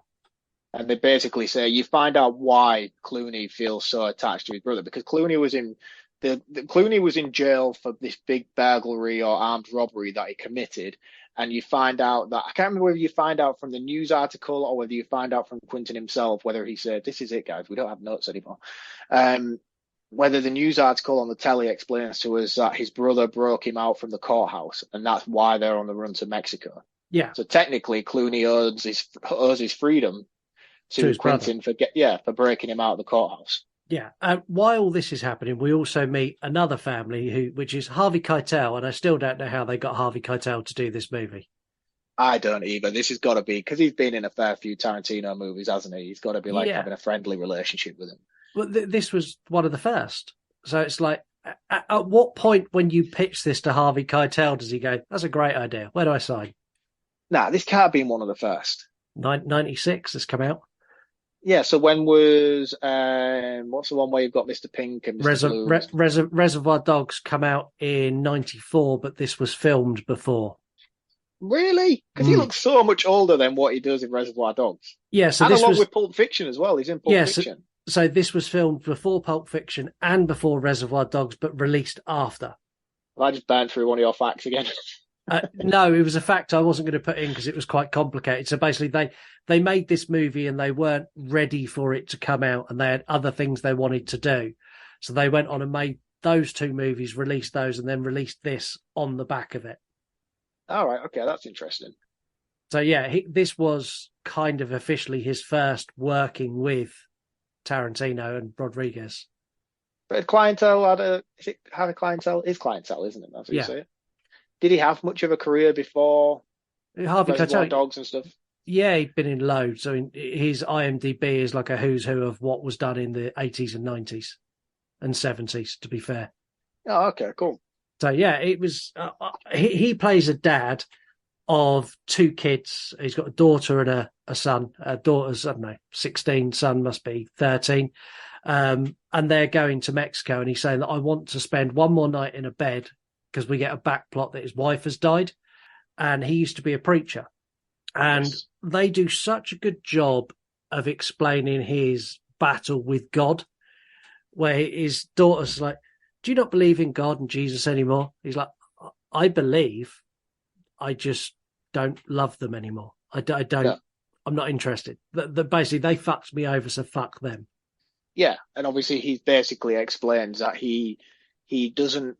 And they basically say, you find out why Clooney feels so attached to his brother, because Clooney was in jail for this big burglary or armed robbery that he committed. And you find out that, I can't remember whether you find out from the news article or whether you find out from Quentin himself, whether he said, "This is it, guys, we don't have notes anymore." Whether the news article on the telly explains to us that his brother broke him out from the courthouse, and that's why they're on the run to Mexico. Yeah. So technically, Clooney owes his freedom to Quentin for breaking him out of the courthouse. Yeah. While all this is happening, we also meet another family which is Harvey Keitel, and I still don't know how they got Harvey Keitel to do this movie. I don't either. This has got to be because he's been in a fair few Tarantino movies, hasn't he? He's got to be having a friendly relationship with him. Well, this was one of the first. So it's like, at what point when you pitch this to Harvey Keitel does he go, "That's a great idea. Where do I sign?" Nah, this can't have been one of the first. 96 has come out. Yeah, so when was what's the one where you've got Mr. Pink and Mr. Blue? Reservoir Dogs come out in 94, but this was filmed before. Really? Because he looks so much older than what he does in Reservoir Dogs. Yeah, so and this along was with Pulp Fiction as well. He's in Pulp Fiction. So this was filmed before Pulp Fiction and before Reservoir Dogs, but released after. Well, I just burned through one of your facts again. No, it was a fact I wasn't going to put in because it was quite complicated. So basically, they made this movie and they weren't ready for it to come out, and they had other things they wanted to do. So they went on and made those two movies, released those, and then released this on the back of it. All right, okay, that's interesting. So yeah, this was kind of officially his first working with Tarantino and Rodriguez. But Clientele had a clientele? Is clientele, isn't it? That's what you say. Did he have much of a career before Harvey Keitel Dogs and stuff? Yeah, he'd been in loads. So his IMDb is like a who's who of what was done in the 80s and 90s and 70s, to be fair. Oh, okay, cool. So yeah, it was. He plays a dad of two kids. He's got a daughter and a son. Daughter's, I don't know, 16. Son must be 13. And they're going to Mexico, and he's saying that I want to spend one more night in a bed because we get a back plot that his wife has died, and he used to be a preacher. And they do such a good job of explaining his battle with God, where his daughter's like, "Do you not believe in God and Jesus anymore?" He's like, "I believe, I just don't love them anymore. I don't. Yeah. I'm not interested. Basically, they fucked me over, so fuck them." Yeah, and obviously he basically explains that he doesn't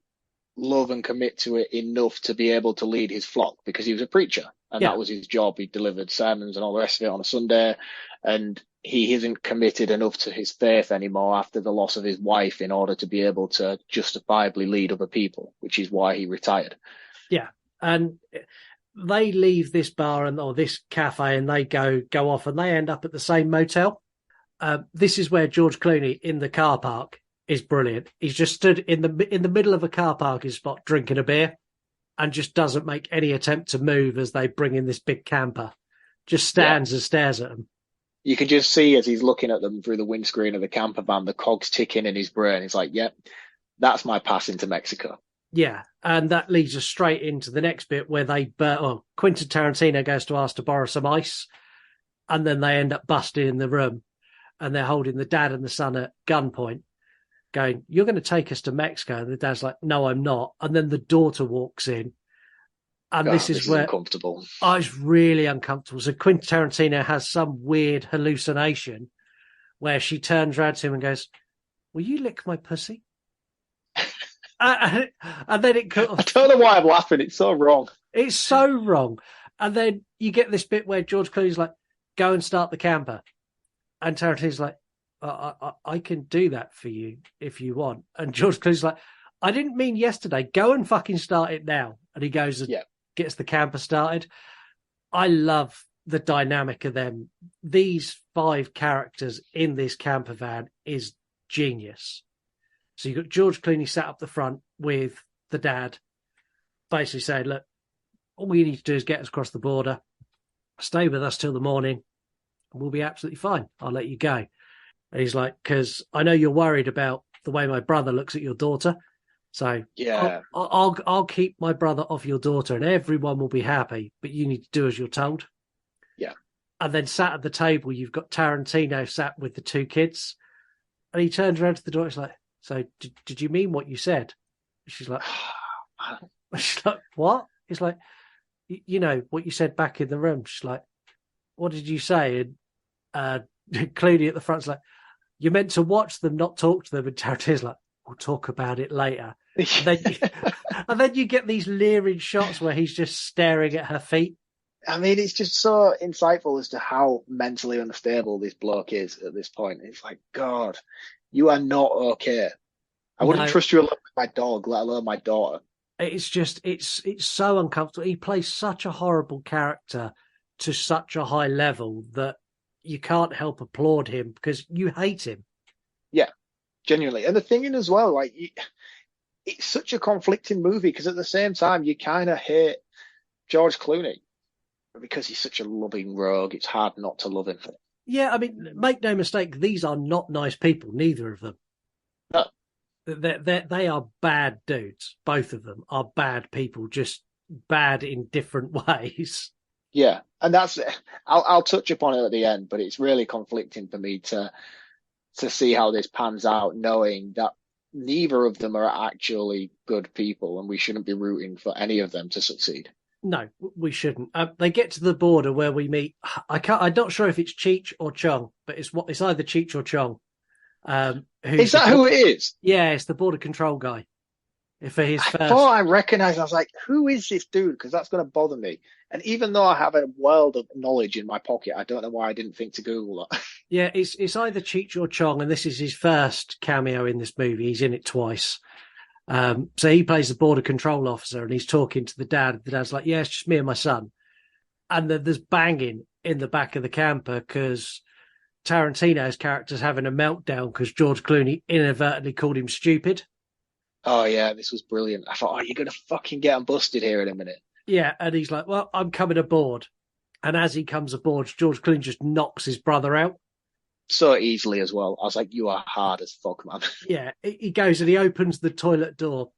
love and commit to it enough to be able to lead his flock because he was a preacher and that was his job. He delivered sermons and all the rest of it on a Sunday, and he isn't committed enough to his faith anymore after the loss of his wife in order to be able to justifiably lead other people, which is why he retired. Yeah, and they leave this bar or this cafe and they go off and they end up at the same motel. This is where George Clooney in the car park is brilliant. He's just stood in the middle of a car parking spot drinking a beer and just doesn't make any attempt to move as they bring in this big camper. Just stands and stares at them. You can just see as he's looking at them through the windscreen of the camper van, the cogs ticking in his brain. He's like, "Yep, that's my pass into Mexico." Yeah, and that leads us straight into the next bit where Quentin Tarantino goes to ask to borrow some ice, and then they end up busting in the room, and they're holding the dad and the son at gunpoint, going, "You're going to take us to Mexico?" And the dad's like, "No, I'm not." And then the daughter walks in, and this is where uncomfortable. I was really uncomfortable. So Quentin Tarantino has some weird hallucination where she turns around to him and goes, "Will you lick my pussy?" And then it could. I don't know why I'm laughing. It's so wrong. It's so wrong. And then you get this bit where George Clooney's like, "Go and start the camper," and Tarantino's like, I can do that for you if you want." And George Clooney's like, "I didn't mean yesterday. Go and fucking start it now." And he goes and gets the camper started. I love the dynamic of them. These 5 characters in this camper van is genius. So you've got George Clooney sat up the front with the dad, basically saying, "Look, all you need to do is get us across the border, stay with us till the morning, and we'll be absolutely fine. I'll let you go." And he's like, "Because I know you're worried about the way my brother looks at your daughter. So I'll keep my brother off your daughter and everyone will be happy, but you need to do as you're told." Yeah. And then sat at the table, you've got Tarantino sat with the 2 kids, and he turns around to the door. He's like, "So did you mean what you said?" She's like, "What?" He's like, you know, what you said back in the room." She's like, "What did you say?" And Clooney at the front's like, "You're meant to watch them, not talk to them." And Tarantino's like, "We'll talk about it later." And then you get these leering shots where he's just staring at her feet. I mean, it's just so insightful as to how mentally unstable this bloke is at this point. It's like, God, you are not okay. I wouldn't trust you alone with my dog, let alone my daughter. It's just, it's so uncomfortable. He plays such a horrible character to such a high level that you can't help applaud him because you hate him. Yeah, genuinely. And the thing is as well, like, it's such a conflicting movie because at the same time, you kind of hate George Clooney because he's such a loving rogue. It's hard not to love him. Yeah, I mean, make no mistake, these are not nice people, neither of them. No. They are bad dudes. Both of them are bad people, just bad in different ways. Yeah, and that's I'll touch upon it at the end, but it's really conflicting for me to see how this pans out, knowing that neither of them are actually good people, and we shouldn't be rooting for any of them to succeed. No, we shouldn't. They get to the border where we meet. I'm not sure if it's Cheech or Chong, but it's either Cheech or Chong. Is that who it is? Yeah, it's the border control guy. For his first. I thought I recognised. I was like, "Who is this dude?" Because that's going to bother me. And even though I have a world of knowledge in my pocket, I don't know why I didn't think to Google that. Yeah, it's either Cheech or Chong, and this is his first cameo in this movie. He's in it twice. So he plays the border control officer, and he's talking to the dad. The dad's like, "Yeah, it's just me and my son." And then there's banging in the back of the camper because Tarantino's character's having a meltdown because George Clooney inadvertently called him stupid. Oh, yeah, this was brilliant. I thought, you're going to fucking get him busted here in a minute. Yeah, and he's like, "Well, I'm coming aboard." And as he comes aboard, George Clooney just knocks his brother out. So easily as well. I was like, you are hard as fuck, man. Yeah, he goes and he opens the toilet door.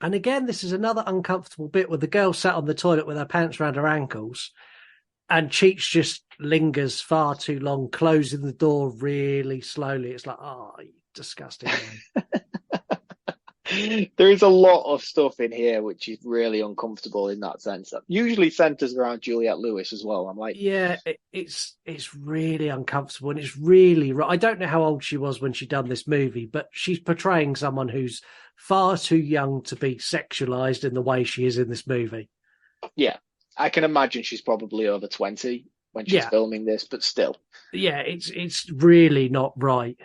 And again, this is another uncomfortable bit where the girl sat on the toilet with her pants around her ankles. And Cheech just lingers far too long, closing the door really slowly. It's like, oh, you disgusting. There is a lot of stuff in here which is really uncomfortable in that sense. That usually centers around Juliette Lewis as well. I'm like, yeah, it's really uncomfortable, and it's really. I don't know how old she was when she done this movie, but she's portraying someone who's far too young to be sexualized in the way she is in this movie. Yeah, I can imagine she's probably over 20 when she's filming this, but still. Yeah, it's really not right.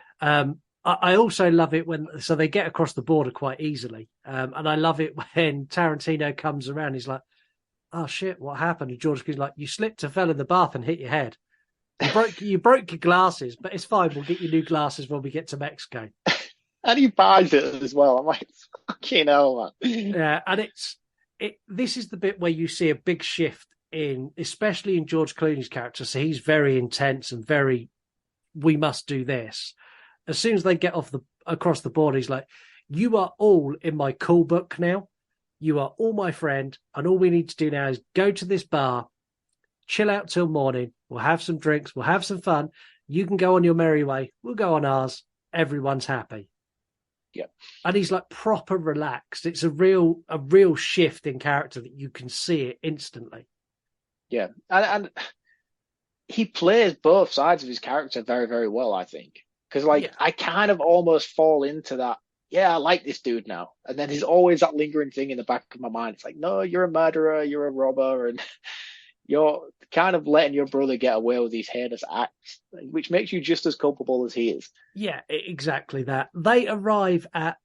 I also love it so they get across the border quite easily. And I love it when Tarantino comes around. He's like, "Oh shit, what happened?" And George Clooney's like, "You slipped and fell in the bath and hit your head. You broke your glasses, but it's fine. We'll get you new glasses when we get to Mexico." And he buys it as well. I'm like, fucking hell, man. Yeah, and this is the bit where you see a big shift especially in George Clooney's character. So he's very intense and very, we must do this. As soon as they get across the border, he's like, "You are all in my cool book now. You are all my friend. And all we need to do now is go to this bar, chill out till morning. We'll have some drinks. We'll have some fun. You can go on your merry way. We'll go on ours. Everyone's happy." Yeah. And he's like proper relaxed. It's a real shift in character that you can see it instantly. Yeah. And he plays both sides of his character very, very well, I think. Because, I kind of almost fall into that yeah, I like this dude now. And then there's always that lingering thing in the back of my mind. It's like, no, you're a murderer, you're a robber, and you're kind of letting your brother get away with these heinous acts, which makes you just as culpable as he is. Yeah, exactly that. They arrive at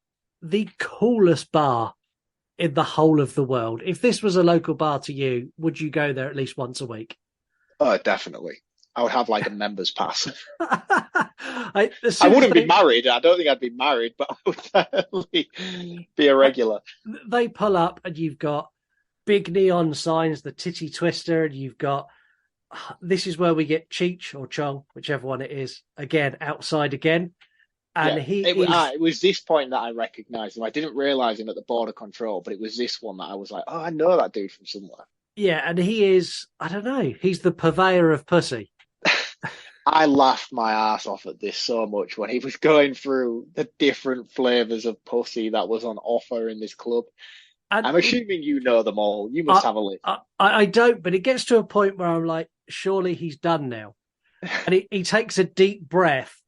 the coolest bar in the whole of the world. If this was a local bar to you, would you go there at least once a week? Oh, definitely. I would have like a member's pass. I wouldn't be married. I don't think I'd be married, but I would definitely be a regular. They pull up and you've got big neon signs, the Titty Twister, and you've got this is where we get Cheech or Chong, whichever one it is, again, outside again. And it was this point that I recognised him. I didn't realise him at the border control, but it was this one that I was like, oh, I know that dude from somewhere. Yeah, and he is, I don't know, he's the purveyor of pussy. I laughed my ass off at this so much when he was going through the different flavours of pussy that was on offer in this club. And I'm assuming you know them all. You must have a list. I don't, but it gets to a point where I'm like, surely he's done now. And he takes a deep breath,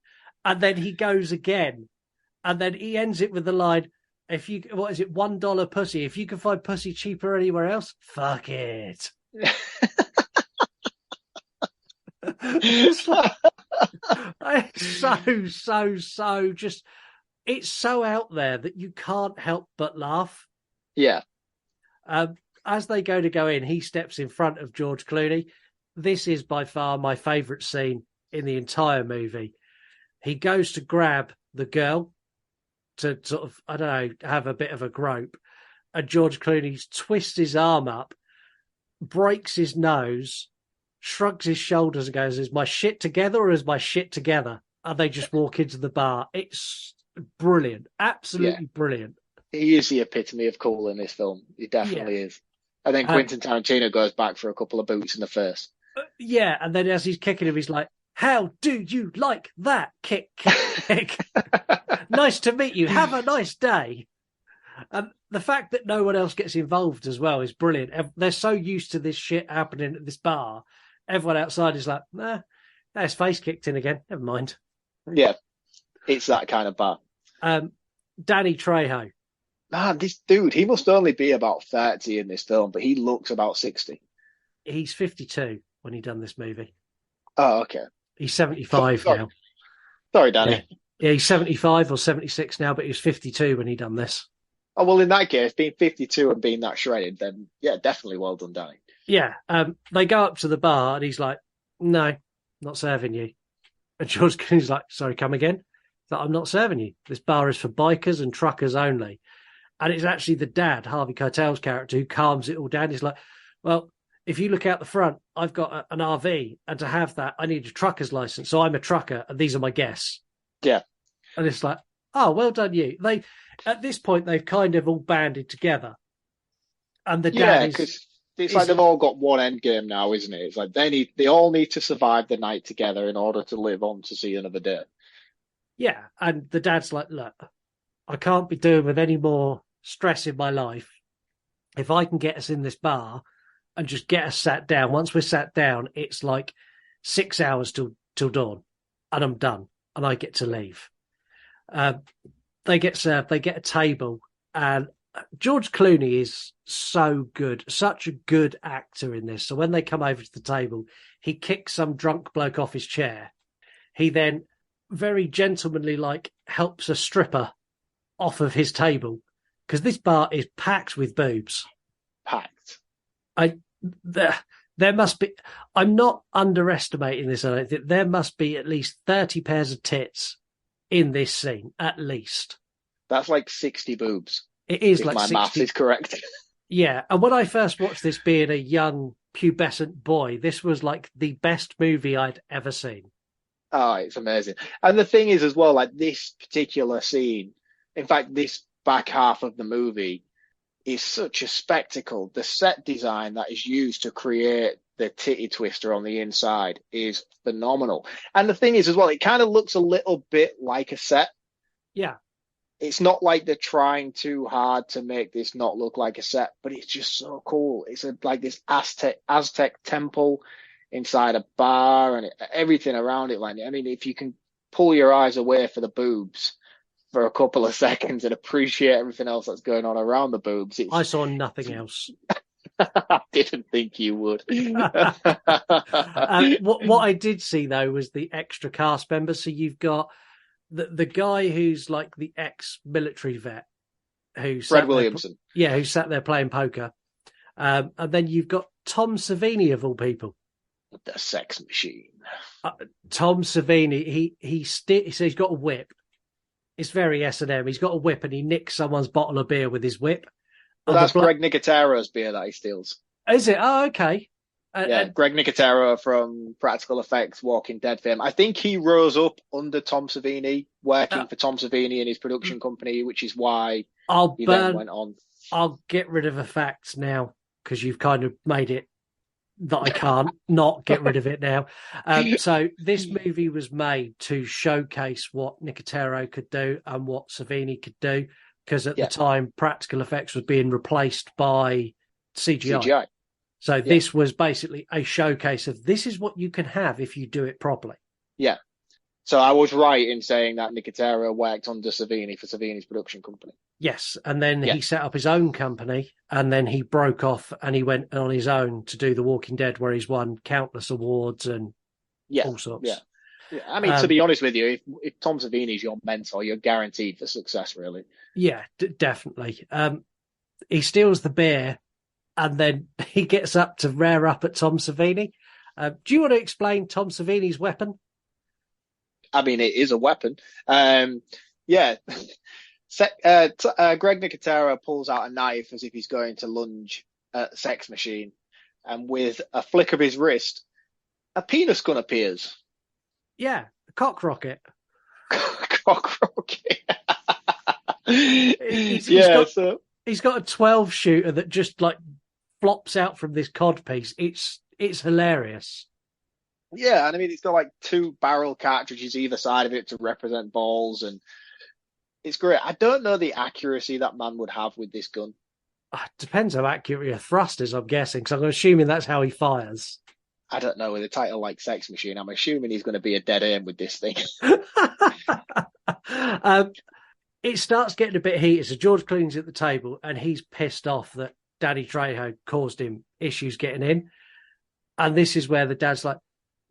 and then he goes again. And then he ends it with the line, what is it, $1 pussy? If you can find pussy cheaper anywhere else, fuck it. It's so just, it's so out there that you can't help but laugh. Yeah. As they go in, he steps in front of George Clooney. This is by far my favourite scene in the entire movie. He goes to grab the girl to sort of, I don't know, have a bit of a grope. And George Clooney twists his arm up, breaks his nose, shrugs his shoulders and goes, is my shit together or is my shit together? And they just walk into the bar. It's brilliant. Absolutely brilliant. He is the epitome of cool in this film. He definitely is. And then Quentin Tarantino goes back for a couple of boots in the face. Yeah, and then as he's kicking him, he's like, how do you like that? Kick, kick, kick. Nice to meet you. Have a nice day. And the fact that no one else gets involved as well is brilliant. They're so used to this shit happening at this bar. Everyone outside is like, nah, his face kicked in again. Never mind. Yeah, it's that kind of bar. Danny Trejo. Man, this dude, he must only be about 30 in this film, but he looks about 60. He's 52 when he done this movie. Oh, okay. He's 75 now. Sorry, Danny. Yeah, he's 75 or 76 now, but he was 52 when he done this. Oh, well, in that case, being 52 and being that shredded, then, yeah, definitely well done, Danny. Yeah, they go up to the bar and he's like, no, not serving you. And George Clooney's like, sorry, come again? He's like, I'm not serving you. This bar is for bikers and truckers only. And it's actually the dad, Harvey Keitel's character, who calms it all down. He's like, well, if you look out the front, I've got an RV, and to have that, I need a trucker's license. So I'm a trucker, and these are my guests. Yeah. And it's like, oh, well done, you. At this point, they've kind of all banded together. And the dad because it's like they've all got one end game now, isn't it? It's like they all need to survive the night together in order to live on to see another day. Yeah, and the dad's like, look, I can't be doing with any more stress in my life. If I can get us in this bar and just get us sat down, once we're sat down, it's like 6 hours till dawn, and I'm done, and I get to leave. They get served, they get a table, and George Clooney is so good, such a good actor in this. So when they come over to the table, he kicks some drunk bloke off his chair. He then very gentlemanly helps a stripper off of his table, because this bar is packed with boobs. Packed. There must be, I'm not underestimating this, I don't think. There must be at least 30 pairs of tits in this scene, at least. That's like 60 boobs. It is if like my 60. math is correct. Yeah, and when I first watched this being a young pubescent boy, this was like the best movie I'd ever seen. Oh, it's amazing. And the thing is as well, like this particular scene, in fact, this back half of the movie is such a spectacle. The set design that is used to create the titty twister on the inside is phenomenal. And the thing is as well, it kind of looks a little bit like a set. Yeah. It's not like they're trying too hard to make this not look like a set, but it's just so cool. It's like this Aztec temple inside a bar and everything around it. Like, I mean, if you can pull your eyes away for the boobs, for a couple of seconds and appreciate everything else that's going on around the boobs. I saw nothing else. I didn't think you would. What I did see though was the extra cast members. So you've got the guy who's like the ex-military vet, who Fred Williamson. Who sat there playing poker, and then you've got Tom Savini of all people, the sex machine. Tom Savini. So he's got a whip. It's very S&M. He's got a whip and he nicks someone's bottle of beer with his whip. Well, that's Greg Nicotero's beer that he steals. Is it? Oh, okay. Greg Nicotero from Practical Effects, Walking Dead fame. I think he rose up under Tom Savini, working for Tom Savini and his production company, which is why he then went on. I'll get rid of the facts now because you've kind of made it that I can't not get rid of it now. So this movie was made to showcase what Nicotero could do and what Savini could do, because at the time, practical effects was being replaced by CGI. So this was basically a showcase of this is what you can have if you do it properly. Yeah. So I was right in saying that Nicotero worked under Savini for Savini's production company. Yes. And then he set up his own company and then he broke off and he went on his own to do The Walking Dead, where he's won countless awards and all sorts. Yeah. I mean, to be honest with you, if Tom Savini's your mentor, you're guaranteed for success, really. Yeah, definitely. He steals the beer and then he gets up to rear up at Tom Savini. Do you want to explain Tom Savini's weapon? I mean, it is a weapon. Greg Nicotero pulls out a knife as if he's going to lunge at the sex machine. And with a flick of his wrist, a penis gun appears. Yeah, a cock rocket. Cock rocket. He's got a 12 shooter that just like flops out from this cod piece. It's hilarious. Yeah, and I mean it's got like 2 barrel cartridges either side of it to represent balls, and it's great. I don't know the accuracy that man would have with this gun. Depends how accurate your thrust is, I'm guessing, because I'm assuming that's how he fires. I don't know, with a title like Sex Machine, I'm assuming he's going to be a dead aim with this thing. It starts getting a bit heated. So George Clooney's at the table and he's pissed off that Danny Trejo caused him issues getting in. And this is where the dad's like,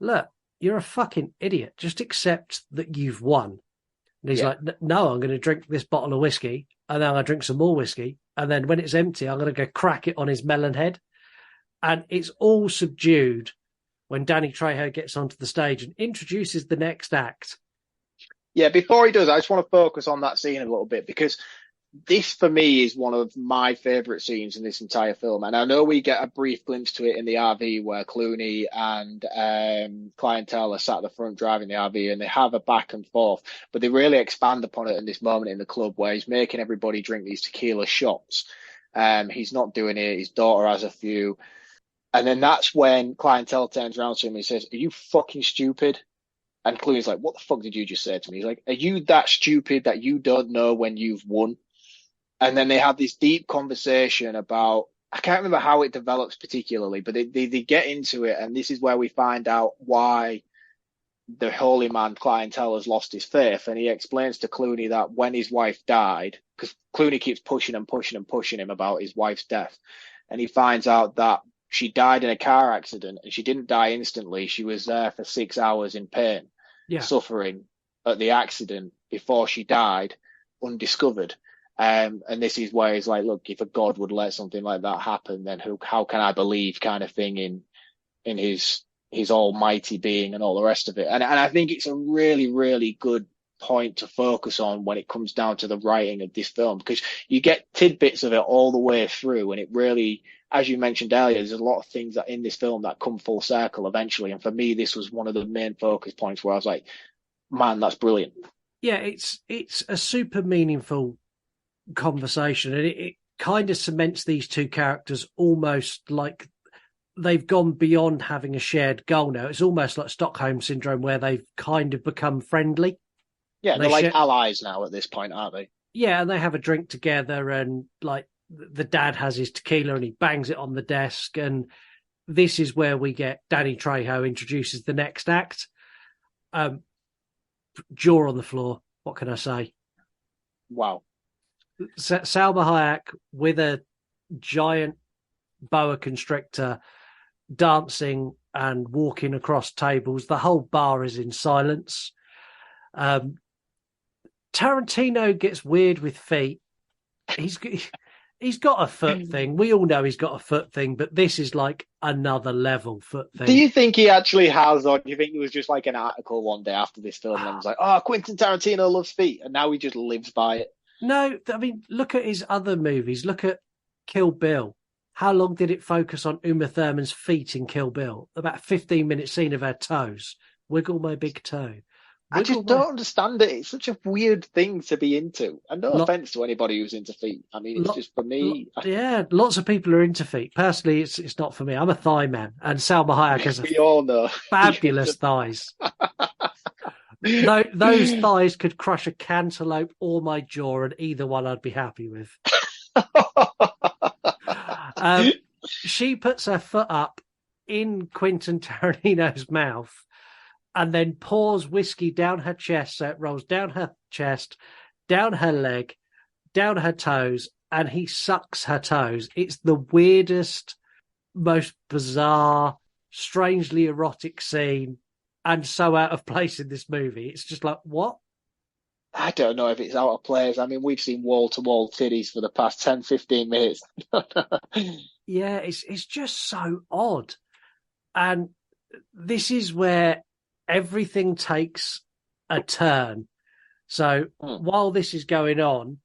look, you're a fucking idiot. Just accept that you've won. And he's like, no, I'm going to drink this bottle of whiskey and then I'm going to drink some more whiskey. And then when it's empty, I'm going to go crack it on his melon head. And it's all subdued when Danny Trejo gets onto the stage and introduces the next act. Yeah, before he does, I just want to focus on that scene a little bit, because this, for me, is one of my favourite scenes in this entire film. And I know we get a brief glimpse to it in the RV where Clooney and Clientele are sat at the front driving the RV and they have a back and forth. But they really expand upon it in this moment in the club where he's making everybody drink these tequila shots. He's not doing it. His daughter has a few. And then that's when Clientele turns around to him and says, are you fucking stupid? And Clooney's like, what the fuck did you just say to me? He's like, are you that stupid that you don't know when you've won? And then they have this deep conversation about, I can't remember how it develops particularly, but they get into it. And this is where we find out why the holy man Clientele has lost his faith. And he explains to Clooney that when his wife died, because Clooney keeps pushing him about his wife's death. And he finds out that she died in a car accident and she didn't die instantly. She was there for 6 hours in pain, suffering at the accident before she died, undiscovered. And this is where he's like, look, if a God would let something like that happen, then how can I believe, kind of thing, in his almighty being and all the rest of it. And I think it's a really, really good point to focus on when it comes down to the writing of this film, because you get tidbits of it all the way through, and it really, as you mentioned earlier, there's a lot of things that in this film that come full circle eventually. And for me, this was one of the main focus points where I was like, man, that's brilliant. Yeah, it's a super meaningful conversation, and it kind of cements these two characters almost like they've gone beyond having a shared goal now. It's almost like Stockholm Syndrome, where they've kind of become friendly. Yeah, they're like allies now at this point, aren't they? Yeah, and they have a drink together, and like the dad has his tequila and he bangs it on the desk. And this is where we get Danny Trejo introduces the next act. Jaw on the floor. What can I say? Wow. Salma Hayek with a giant boa constrictor dancing and walking across tables. The whole bar is in silence. Tarantino gets weird with feet. He's got a foot thing. We all know he's got a foot thing, but this is like another level foot thing. Do you think he actually has, or do you think it was just like an article one day after this film and was like, oh, Quentin Tarantino loves feet, and now he just lives by it? No, I mean, look at his other movies. Look at Kill Bill. How long did it focus on Uma Thurman's feet in Kill Bill? About a 15-minute scene of her toes. Wiggle my big toe. I just don't understand it. It's such a weird thing to be into. And no offense to anybody who's into feet. I mean, it's just for me. Yeah, lots of people are into feet. Personally, it's not for me. I'm a thigh man, and Salma Hayek has we all know. Fabulous thighs. Those thighs could crush a cantaloupe or my jaw, and either one I'd be happy with. She puts her foot up in Quentin Tarantino's mouth and then pours whiskey down her chest, so it rolls down her chest, down her leg, down her toes, and he sucks her toes. It's the weirdest, most bizarre, strangely erotic scene, and so out of place in this movie. It's just like, what? I don't know if it's out of place. I mean, we've seen wall-to-wall titties for the past 10, 15 minutes. Yeah, it's just so odd. And this is where everything takes a turn. So while this is going on,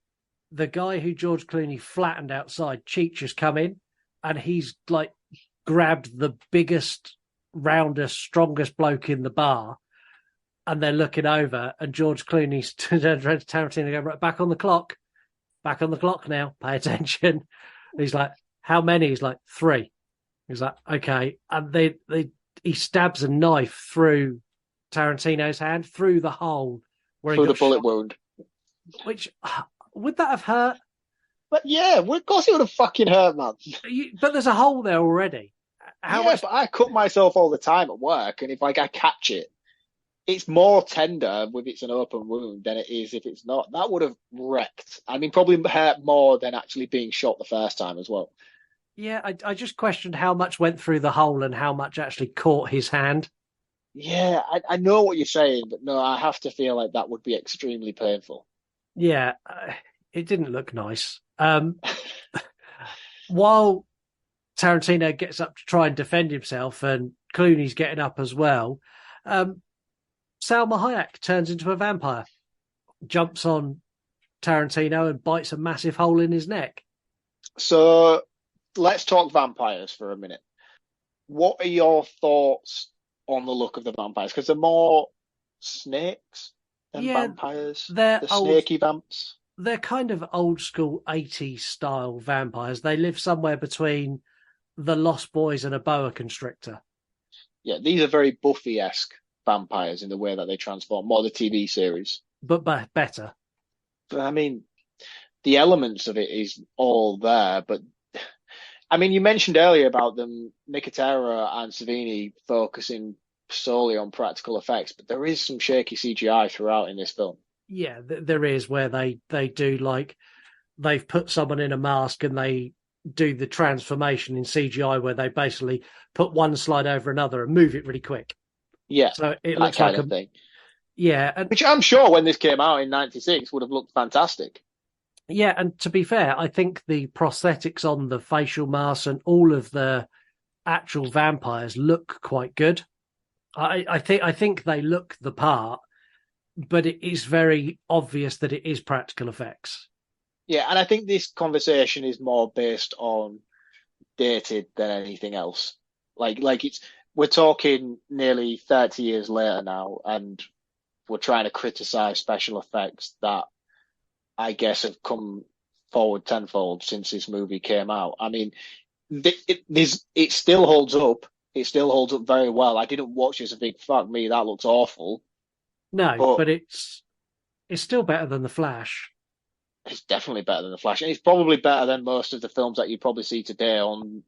the guy who George Clooney flattened outside, Cheech, has come in, and he's like grabbed the biggest, roundest, strongest bloke in the bar, and they're looking over, and George Clooney's turned around to Tarantino and go, right, back on the clock now, pay attention. And he's like, how many? He's like, 3. He's like, okay. And he stabs a knife through Tarantino's hand, through the hole where through he got the bullet shot. wound. Which, would that have hurt? But yeah, of course it would have fucking hurt, man. But there's a hole there already. But I cut myself all the time at work, and if I catch it, it's more tender if it's an open wound than it is if it's not. That would have wrecked. I mean, probably hurt more than actually being shot the first time as well. Yeah, I just questioned how much went through the hole and how much actually caught his hand. Yeah, I know what you're saying, but no, I have to feel like that would be extremely painful. Yeah, it didn't look nice. While Tarantino gets up to try and defend himself and Clooney's getting up as well, Salma Hayek turns into a vampire, jumps on Tarantino and bites a massive hole in his neck. So let's talk vampires for a minute. What are your thoughts on the look of the vampires? Because they're more snakes than vampires. They're snaky vamps. They're kind of old school 80s style vampires. They live somewhere between the Lost Boys and a boa constrictor. Yeah, these are very Buffy-esque vampires in the way that they transform, more the TV series. But better. But I mean, the elements of it is all there, but I mean, you mentioned earlier about them, Nicotero and Savini focusing solely on practical effects, but there is some shaky CGI throughout in this film. Yeah, there is, where they do, like, they've put someone in a mask and they do the transformation in CGI where they basically put one slide over another and move it really quick. Yeah, so it looks like a thing. Yeah, which I'm sure when this came out in '96 would have looked fantastic. Yeah, and to be fair, I think the prosthetics on the facial masks and all of the actual vampires look quite good. I think they look the part, but it is very obvious that it is practical effects. Yeah, and I think this conversation is more based on dated than anything else. Like we're talking nearly 30 years later now, and we're trying to criticize special effects that I guess have come forward tenfold since this movie came out. I mean, it still holds up. It still holds up very well. I didn't watch this and think, fuck me, that looks awful. No, but it's still better than The Flash. It's definitely better than The Flash. And it's probably better than most of the films that you probably see today on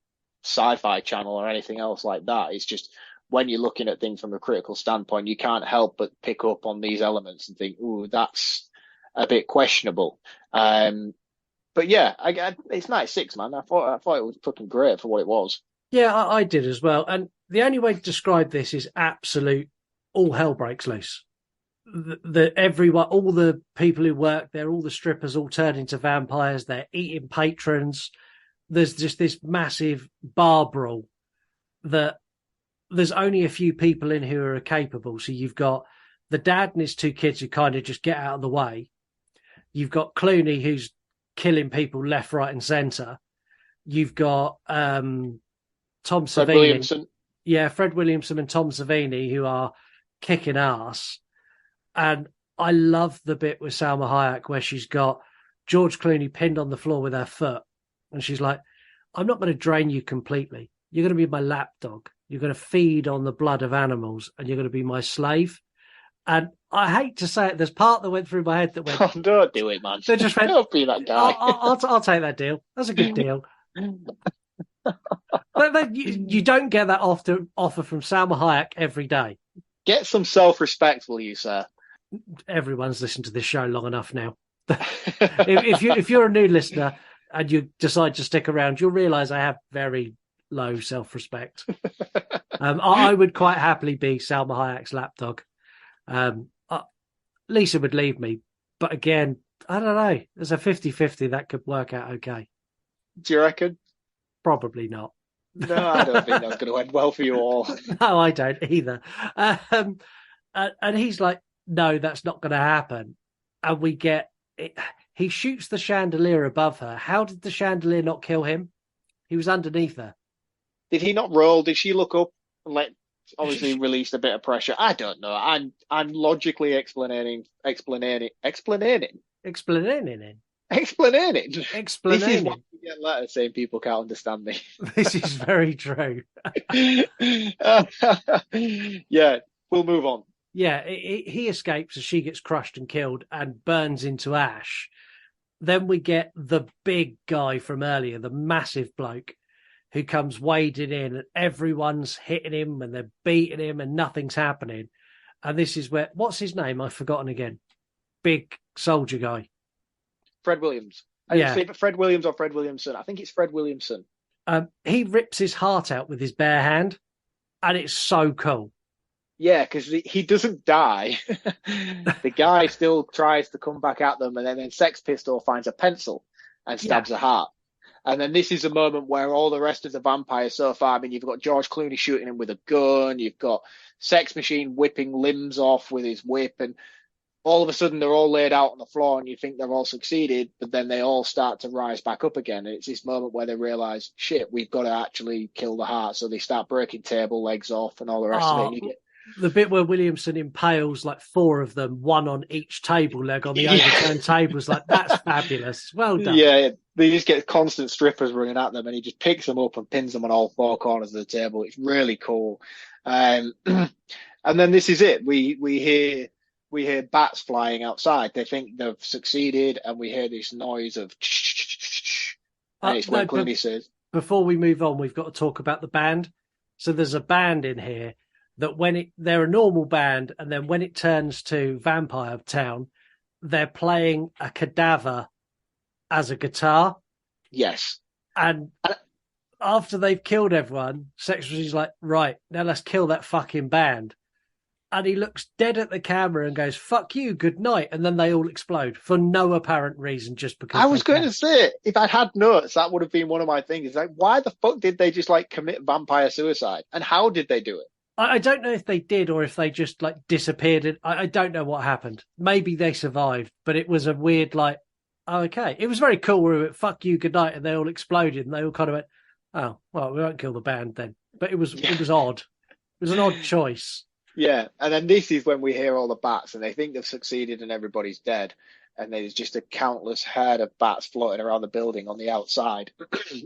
Sci-Fi Channel or anything else like that. It's just when you're looking at things from a critical standpoint, you can't help but pick up on these elements and think, ooh, that's a bit questionable. But yeah, it's 96, man. I thought it was fucking great for what it was. Yeah, I did as well. And the only way to describe this is absolute all hell breaks loose. Everyone, all the people who work there, all the strippers all turn into vampires. They're eating patrons. There's just this massive bar brawl that there's only a few people in who are capable. So you've got the dad and his two kids who kind of just get out of the way. You've got Clooney who's killing people left, right, and centre. You've got Tom Fred Savini. Williamson. Yeah, Fred Williamson and Tom Savini who are kicking ass. And I love the bit with Salma Hayek where she's got George Clooney pinned on the floor with her foot. And she's like, I'm not going to drain you completely. You're going to be my lapdog. You're going to feed on the blood of animals and you're going to be my slave. And I hate to say it, there's part that went through my head that went, oh, don't do it, man. They just went, don't be that guy. I'll take that deal. That's a good deal. But you don't get that offer from Salma Hayek every day. Get some self-respect, will you, sir? Everyone's listened to this show long enough now. if you're a new listener and you decide to stick around, you'll realise I have very low self-respect. I would quite happily be Salma Hayek's lapdog. Lisa would leave me, but again, I don't know. There's a 50-50 that could work out okay. Do you reckon? Probably not. No, I don't think that's going to end well for you all. No, I don't either. And he's like, no, that's not going to happen. And we get it. He shoots the chandelier above her. How did the chandelier not kill him? He was underneath her. Did he not roll? Did she look up and obviously released a bit of pressure? I don't know. I'm logically explaining. Explaining. This is why you get letters saying people can't understand me. This is very true. Yeah, we'll move on. Yeah, he escapes as she gets crushed and killed and burns into ash. Then we get the big guy from earlier, the massive bloke, who comes wading in and everyone's hitting him and they're beating him and nothing's happening. And this is where, what's his name? I've forgotten again. Big soldier guy. Fred Williams. Yeah. Fred Williams or Fred Williamson. I think it's Fred Williamson. He rips his heart out with his bare hand and it's so cool. Yeah, because he doesn't die. The guy still tries to come back at them and then Sex Pistol finds a pencil and stabs a heart. And then this is a moment where all the rest of the vampires so far, I mean, you've got George Clooney shooting him with a gun, you've got Sex Machine whipping limbs off with his whip, and all of a sudden they're all laid out on the floor and you think they've all succeeded, but then they all start to rise back up again. And it's this moment where they realise, shit, we've got to actually kill the heart. So they start breaking table legs off and all the rest of it. And you get the bit where Williamson impales like 4 of them, one on each table leg on the overturned tables, like that's fabulous. Well done. Yeah, they just get constant strippers running at them, and he just picks them up and pins them on all 4 corners of the table. It's really cool. And then this is it. We hear bats flying outside. They think they've succeeded, and we hear this noise of and it's when Clooney says, before we move on, we've got to talk about the band. So there's a band in here that they're a normal band, and then when it turns to Vampire Town, they're playing a cadaver as a guitar. Yes. And after they've killed everyone, Sex Machine's like, right, now let's kill that fucking band. And he looks dead at the camera and goes, fuck you, good night. And then they all explode for no apparent reason, just because. I was going to say, if I'd had notes, that would have been one of my things. Like, why the fuck did they just commit vampire suicide? And how did they do it? I don't know if they did or if they just disappeared. I don't know what happened. Maybe they survived, but it was a weird okay. It was very cool where we went, fuck you, good night, and they all exploded and they all kind of went, oh, well, we won't kill the band then. But it was odd. It was an odd choice. Yeah, and then this is when we hear all the bats and they think they've succeeded and everybody's dead. And there's just a countless herd of bats floating around the building on the outside.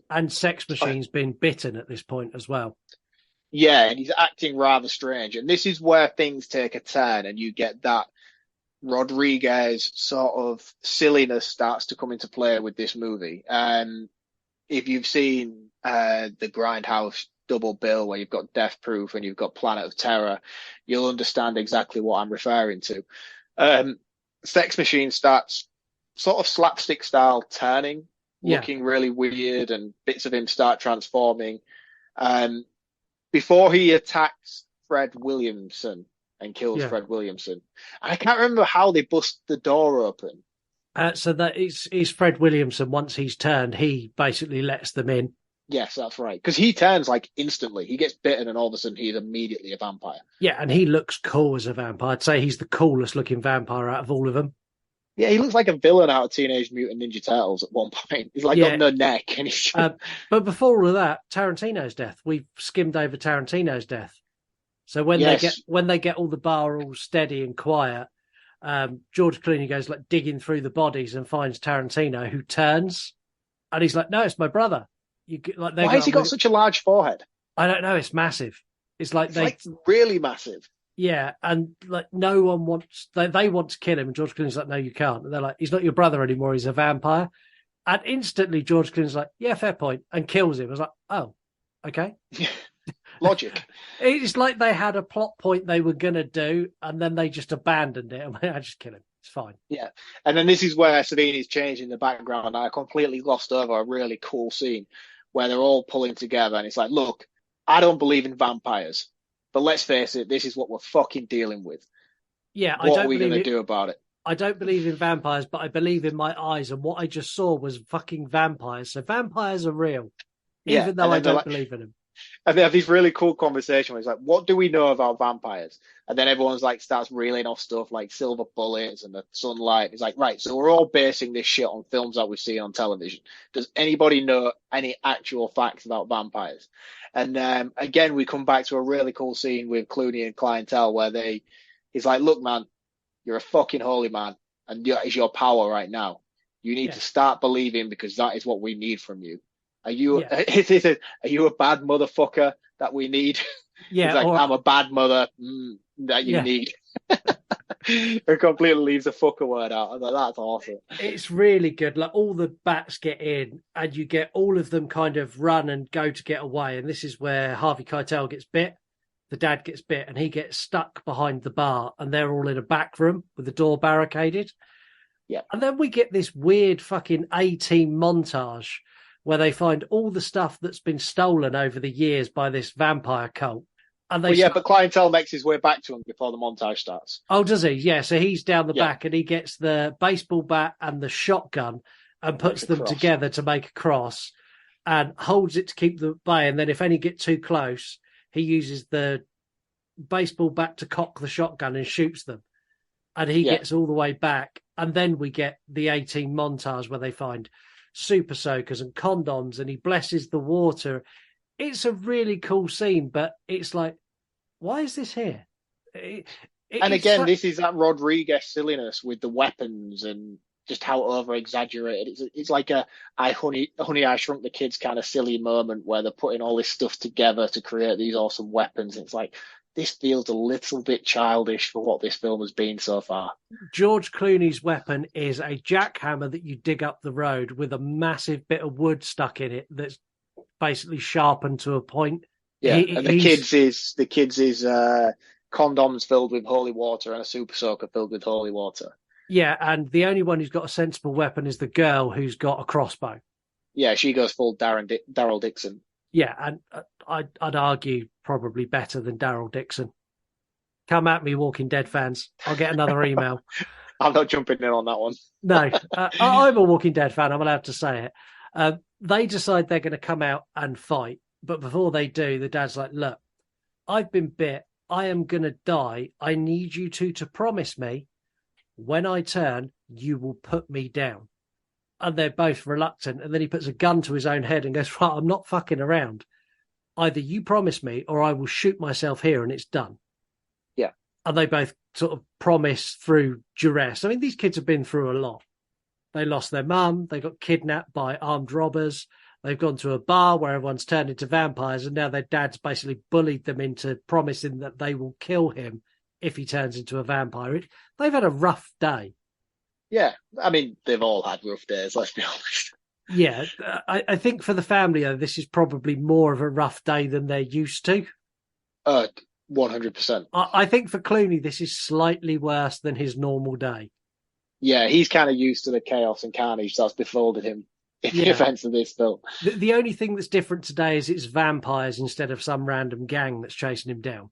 And Sex Machine's been bitten at this point as well. Yeah, and he's acting rather strange. And this is where things take a turn and you get that Rodriguez sort of silliness starts to come into play with this movie. If you've seen the Grindhouse double bill where you've got Death Proof and you've got Planet of Terror, you'll understand exactly what I'm referring to. Sex Machine starts sort of slapstick style turning, Yeah. looking really weird, and bits of him start transforming. Before he attacks Fred Williamson and kills Yeah. Fred Williamson. I can't remember how they bust the door open. So that is Fred Williamson. Once he's turned, he basically lets them in. Yes, that's right. Because he turns like instantly. He gets bitten and all of a sudden he's immediately a vampire. Yeah, and he looks cool as a vampire. I'd say he's the coolest looking vampire out of all of them. Yeah, he looks like a villain out of Teenage Mutant Ninja Turtles at one point. He's like got no neck. And he's... But before all of that, Tarantino's death. We've skimmed over Tarantino's death. So when they get all the bar all steady and quiet, George Clooney goes like digging through the bodies and finds Tarantino, who turns, and he's like, "No, it's my brother." Why has he got such a large forehead? I don't know. It's massive. It's like really massive. Yeah, and like no one wants. They want to kill him, and George Clooney's like, "No, you can't." And they're like, "He's not your brother anymore. He's a vampire." And instantly, George Clooney's like, "Yeah, fair point," and kills him. I was like, "Oh, okay." Logic. It's like they had a plot point they were going to do, and then they just abandoned it. And went, I just kill him. It's fine. Yeah. And then this is where Savini's changed in the background. And I completely glossed over a really cool scene where they're all pulling together. And it's like, look, I don't believe in vampires. But let's face it, this is what we're fucking dealing with. Yeah. What are we going to do about it? I don't believe in vampires, but I believe in my eyes. And what I just saw was fucking vampires. So vampires are real, even though I don't believe in them. And they have these really cool conversations where it's like, what do we know about vampires? And then everyone's like starts reeling off stuff like silver bullets and the sunlight. It's like, right, so we're all basing this shit on films that we see on television. Does anybody know any actual facts about vampires? And again, we come back to a really cool scene with Clooney and Clientele where he's like, look, man, you're a fucking holy man, and that is your power right now. You need to start believing, because that is what we need from you. Are you a bad motherfucker that we need? Yeah, He's like, I'm a bad mother that you need. It completely leaves the fucker word out. I'm like, that's awesome. It's really good. Like all the bats get in, and you get all of them kind of run and go to get away. And this is where Harvey Keitel gets bit. The dad gets bit, and he gets stuck behind the bar, and they're all in a back room with the door barricaded. Yeah, and then we get this weird fucking A-Team montage where they find all the stuff that's been stolen over the years by this vampire cult. And but Clientele makes his way back to him before the montage starts. Oh, does he? Yeah, so he's down the back, and he gets the baseball bat and the shotgun and puts them together to make a cross and holds it to keep them at bay. And then if any get too close, he uses the baseball bat to cock the shotgun and shoots them. And he gets all the way back. And then we get the A-Team montage where they find super soakers and condoms, and he blesses the water. It's a really cool scene, but it's like, why is this here? And again, this is that Rodriguez silliness with the weapons and just how over exaggerated. It's like a Honey, I Shrunk the Kids kind of silly moment where they're putting all this stuff together to create these awesome weapons. It's like, this feels a little bit childish for what this film has been so far. George Clooney's weapon is a jackhammer that you dig up the road with a massive bit of wood stuck in it that's basically sharpened to a point. Yeah, and the kids is condoms filled with holy water and a super soaker filled with holy water. Yeah, and the only one who's got a sensible weapon is the girl who's got a crossbow. Yeah, she goes full Daryl Dixon. Yeah, and I'd argue probably better than Daryl Dixon. Come at me, Walking Dead fans. I'll get another email. I'm not jumping in on that one. No, I'm a Walking Dead fan. I'm allowed to say it. They decide they're going to come out and fight. But before they do, the dad's like, look, I've been bit. I am going to die. I need you to promise me when I turn, you will put me down. And they're both reluctant. And then he puts a gun to his own head and goes, right, I'm not fucking around. Either you promise me or I will shoot myself here and it's done. Yeah. And they both sort of promise through duress. I mean, these kids have been through a lot. They lost their mum. They got kidnapped by armed robbers. They've gone to a bar where everyone's turned into vampires. And now their dad's basically bullied them into promising that they will kill him if he turns into a vampire. They've had a rough day. Yeah, I mean, they've all had rough days, let's be honest. Yeah, I think for the family, though, this is probably more of a rough day than they're used to. 100%. I think for Clooney, this is slightly worse than his normal day. Yeah, he's kind of used to the chaos and carnage that's befallen him in the events of this film. The only thing that's different today is it's vampires instead of some random gang that's chasing him down.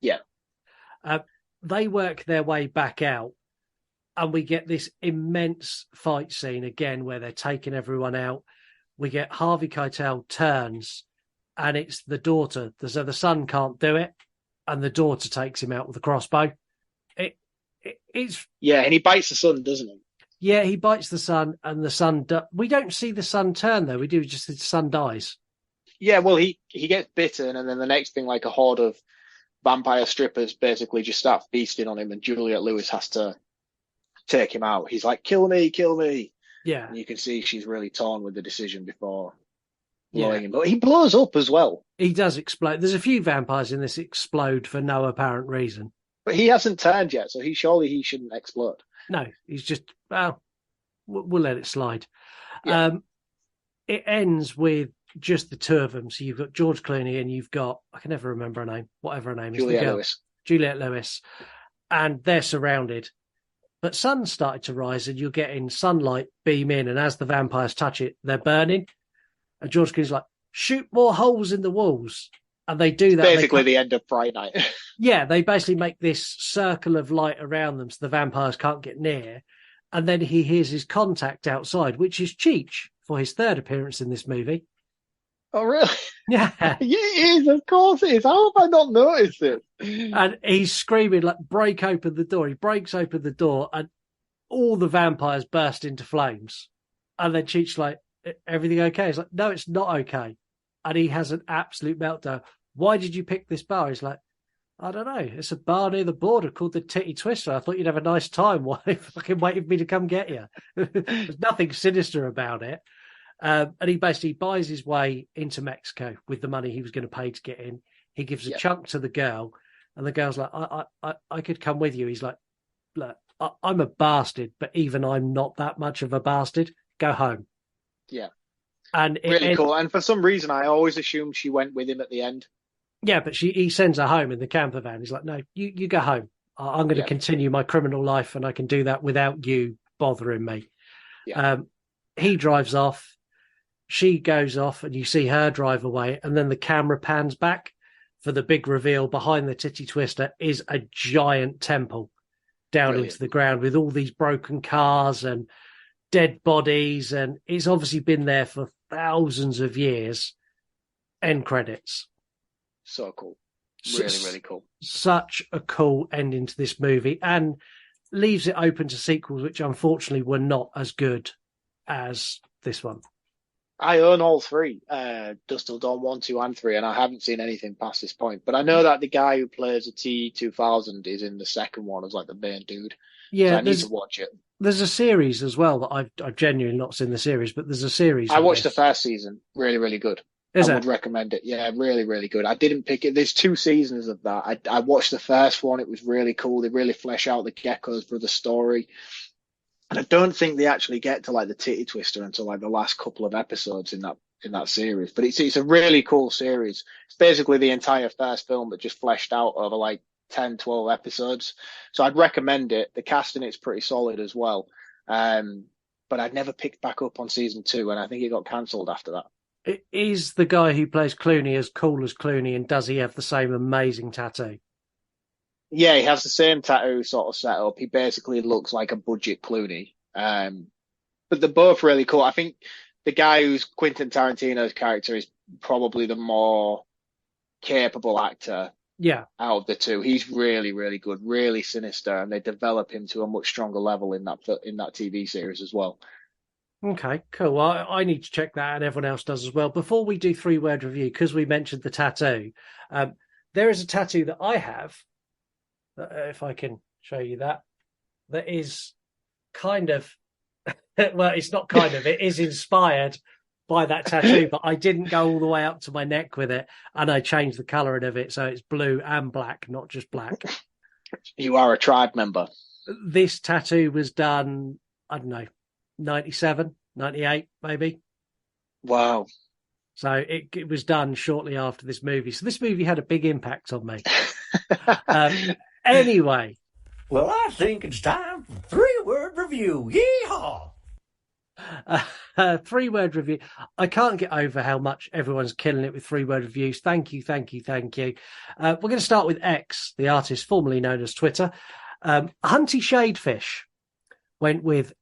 Yeah. They work their way back out, and we get this immense fight scene again where they're taking everyone out. We get Harvey Keitel turns, and it's the daughter. So the son can't do it, and the daughter takes him out with a crossbow. It's and he bites the son, doesn't he? Yeah, he bites the son, and the son. We don't see the son turn though. We do just the son dies. Yeah, well, he gets bitten, and then the next thing, like a horde of vampire strippers basically just start feasting on him, and Juliette Lewis has to take him out. He's like, "Kill me, kill me." Yeah, and you can see she's really torn with the decision before blowing him. But he blows up as well. He does explode. There's a few vampires in this explode for no apparent reason. But he hasn't turned yet, so he shouldn't explode. No, he's just, well, we'll let it slide. Yeah. It ends with just the two of them. So you've got George Clooney and you've got, I can never remember her name, whatever her name is. Juliette Lewis. Juliette Lewis. And they're surrounded. But sun's started to rise and you're getting sunlight beam in. And as the vampires touch it, they're burning. And George Clooney's like, shoot more holes in the walls. And they do that. Basically the end of Friday Night. Yeah, they basically make this circle of light around them so the vampires can't get near. And then he hears his contact outside, which is Cheech for his third appearance in this movie. Oh, really? Yeah. Yeah, it is. Of course it is. How have I not noticed it? And he's screaming, like, break open the door. He breaks open the door and all the vampires burst into flames. And then Cheech's like, everything okay? He's like, no, it's not okay. And he has an absolute meltdown. Why did you pick this bar? He's like, I don't know. It's a bar near the border called the Titty Twister. I thought you'd have a nice time. Why fucking waiting for me to come get you? There's nothing sinister about it. And he basically buys his way into Mexico with the money he was going to pay to get in. He gives a chunk to the girl, and the girl's like, I could come with you. He's like, look, I'm a bastard, but even I'm not that much of a bastard. Go home. Yeah. And really cool. And for some reason, I always assumed she went with him at the end. Yeah, but he sends her home in the camper van. He's like, no, you go home. I'm going to continue my criminal life, and I can do that without you bothering me. Yeah. He drives off. She goes off, and you see her drive away, and then the camera pans back for the big reveal. Behind the Titty Twister is a giant temple down into the ground with all these broken cars and dead bodies, and it's obviously been there for thousands of years. End credits. So cool. Really, really cool. Such a cool ending to this movie, and leaves it open to sequels, which unfortunately were not as good as this one. I own all three, Dusk Till Dawn 1, 2, and 3, and I haven't seen anything past this point. But I know that the guy who plays the T-2000 is in the second one as like the main dude. Yeah, so I need to watch it. There's a series as well that I've genuinely not seen the series, but there's a series. I watched the first season. Really, really good. I would recommend it. Yeah, really, really good. I didn't pick it. There's 2 seasons of that. I watched the first one. It was really cool. They really flesh out the geckos for the story. And I don't think they actually get to like the Titty Twister until like the last couple of episodes in that series. But it's a really cool series. It's basically the entire first film, but just fleshed out over like 10, 12 episodes. So I'd recommend it. The cast in it's pretty solid as well. But I'd never picked back up on season 2, and I think it got cancelled after that. Is the guy who plays Clooney as cool as Clooney, and does he have the same amazing tattoo? Yeah, he has the same tattoo sort of setup. He basically looks like a budget Clooney. But they're both really cool. I think the guy who's Quentin Tarantino's character is probably the more capable actor out of the two. He's really, really good, really sinister, and they develop him to a much stronger level in that TV series as well. Okay, cool. Well, I need to check that, and everyone else does as well. Before we do 3-word review, because we mentioned the tattoo, there is a tattoo that I have, if I can show you that is kind of, well, it's not kind of, it is inspired by that tattoo, but I didn't go all the way up to my neck with it, and I changed the colouring of it, so it's blue and black, not just black. You are a tribe member. This tattoo was done, I don't know, 97, 98, maybe. Wow. So it was done shortly after this movie. So this movie had a big impact on me. Anyway. Well, I think it's time for 3 3-word review. Yeehaw! 3-word review. I can't get over how much everyone's killing it with 3-word reviews. Thank you. We're going to start with X, the artist formerly known as Twitter. Hunty Shadefish went with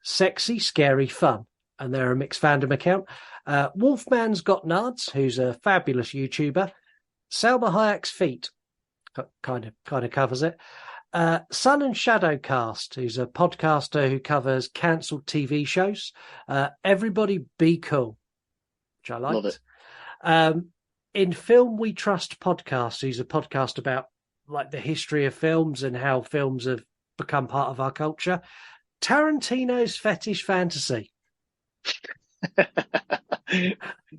sexy, scary fun, and they're a mixed fandom account. Wolfman's Got Nards, who's a fabulous YouTuber. Selma Hayek's Feet, kind of covers it. Sun and Shadowcast, who's a podcaster who covers cancelled TV shows. Everybody Be Cool, which I liked. Love it. In Film We Trust podcast, who's a podcast about like the history of films and how films have become part of our culture. Tarantino's Fetish Fantasy.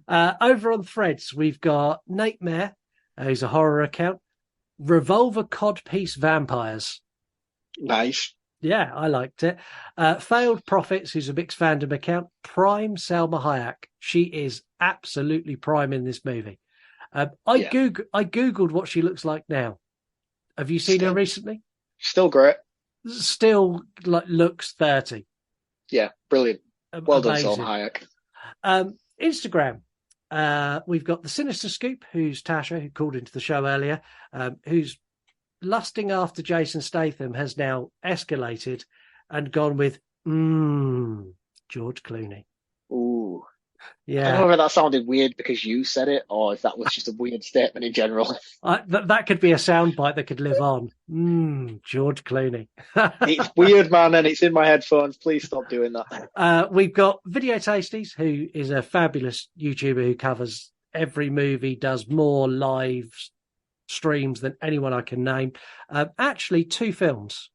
Over on Threads, we've got Nate Mayer, who's a horror account. Revolver Codpiece Vampires. Nice. Yeah, I liked it. Failed Prophets, who's a mixed fandom account. Prime Salma Hayek. She is absolutely prime in this movie. I Googled what she looks like now. Have you seen her recently? Still great. Still looks 30. Yeah, brilliant. Well done, Amazing. Salma Hayek. Instagram. We've got the Sinister Scoop, who's Tasha, who called into the show earlier, who's lusting after Jason Statham, has now escalated and gone with George Clooney. Ooh. Yeah. I don't know whether that sounded weird because you said it or if that was just a weird statement in general. That could be a soundbite that could live on. George Clooney. It's weird, man, and it's in my headphones. Please stop doing that. We've got Video Tasties, who is a fabulous YouTuber who covers every movie, does more live streams than anyone I can name. Actually, 2 films.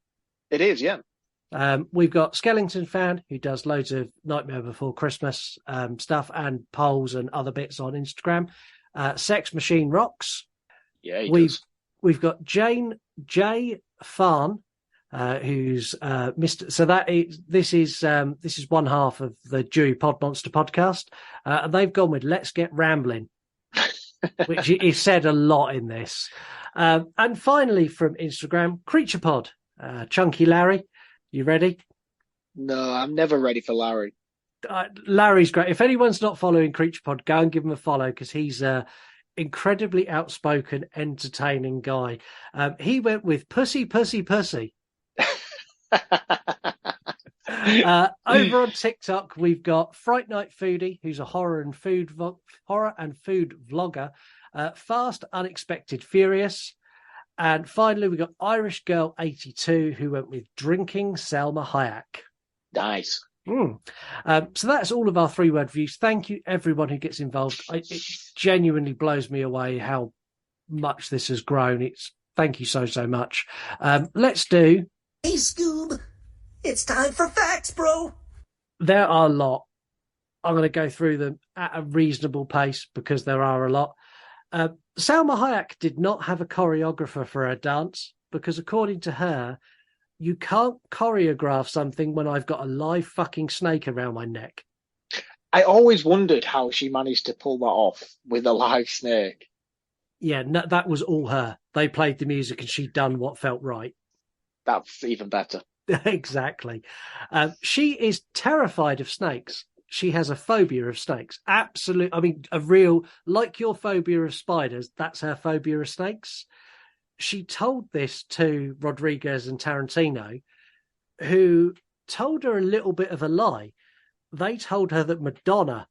It is, yeah. We've got Skellington Fan, who does loads of Nightmare Before Christmas stuff and polls and other bits on Instagram. Sex Machine Rocks. Yeah, we've got Jane J. Farn, who's Mr. So this is one half of the Dewey Pod Monster podcast, and they've gone with Let's Get Rambling, which is said a lot in this. And finally, from Instagram, Creature Pod, Chunky Larry. You ready? No, I'm never ready for Larry. Larry's great. If anyone's not following Creature Pod, go and give him a follow because he's a incredibly outspoken, entertaining guy. He went with Pussy, Pussy, Pussy. Over on TikTok, we've got Fright Night Foodie, who's a horror and food vlogger. Fast, Unexpected, Furious. And finally, we got Irish Girl 82, who went with Drinking Salma Hayek. Nice. So that's all of our 3-word reviews. Thank you, everyone who gets involved. It genuinely blows me away how much this has grown. Thank you so much. Let's do... Hey, Scoob, it's time for facts, bro. There are a lot. I'm going to go through them at a reasonable pace because there are a lot. Salma Hayek did not have a choreographer for her dance because, according to her, you can't choreograph something when I've got a live fucking snake around my neck. I always wondered how she managed to pull that off with a live snake. Yeah, no, that was all her. They played the music and she'd done what felt right. That's even better. Exactly. She is terrified of snakes. She has a phobia of snakes. Absolutely. I mean, a real, like your phobia of spiders, that's her phobia of snakes. She told this to Rodriguez and Tarantino, who told her a little bit of a lie. They told her that Madonna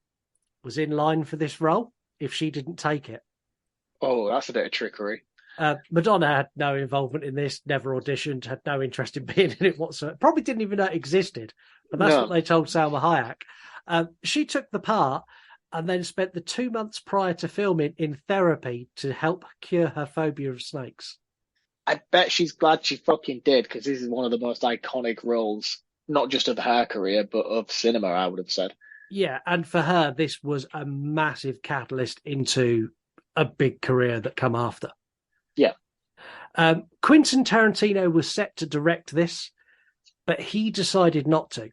was in line for this role if she didn't take it. Oh, that's a bit of trickery. Madonna had no involvement in this, never auditioned, had no interest in being in it whatsoever. Probably didn't even know it existed. But that's what they told Salma Hayek. She took the part and then spent the 2 months prior to filming in therapy to help cure her phobia of snakes. I bet she's glad she fucking did, because this is one of the most iconic roles, not just of her career, but of cinema, I would have said. Yeah, and for her, this was a massive catalyst into a big career that come after. Yeah. Quentin Tarantino was set to direct this, but he decided not to.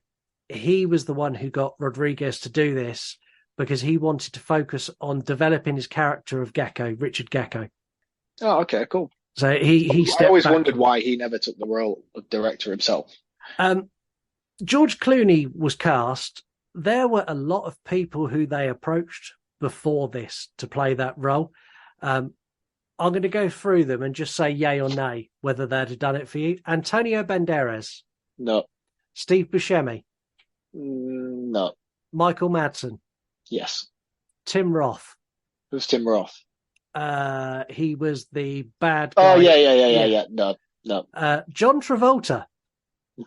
He was the one who got Rodriguez to do this because he wanted to focus on developing his character of Gecko, Richard Gecko. Oh, okay, cool. So he stepped I always back. wondered why he never took the role of director himself. George Clooney was cast. There were a lot of people who they approached before this to play that role. I'm going to go through them and just say yay or nay, whether they'd have done it for you. Antonio Banderas. No. Steve Buscemi. No. Michael Madsen. Yes. Tim Roth. Who's Tim Roth? He was the bad guy. Oh, yeah. No. John Travolta.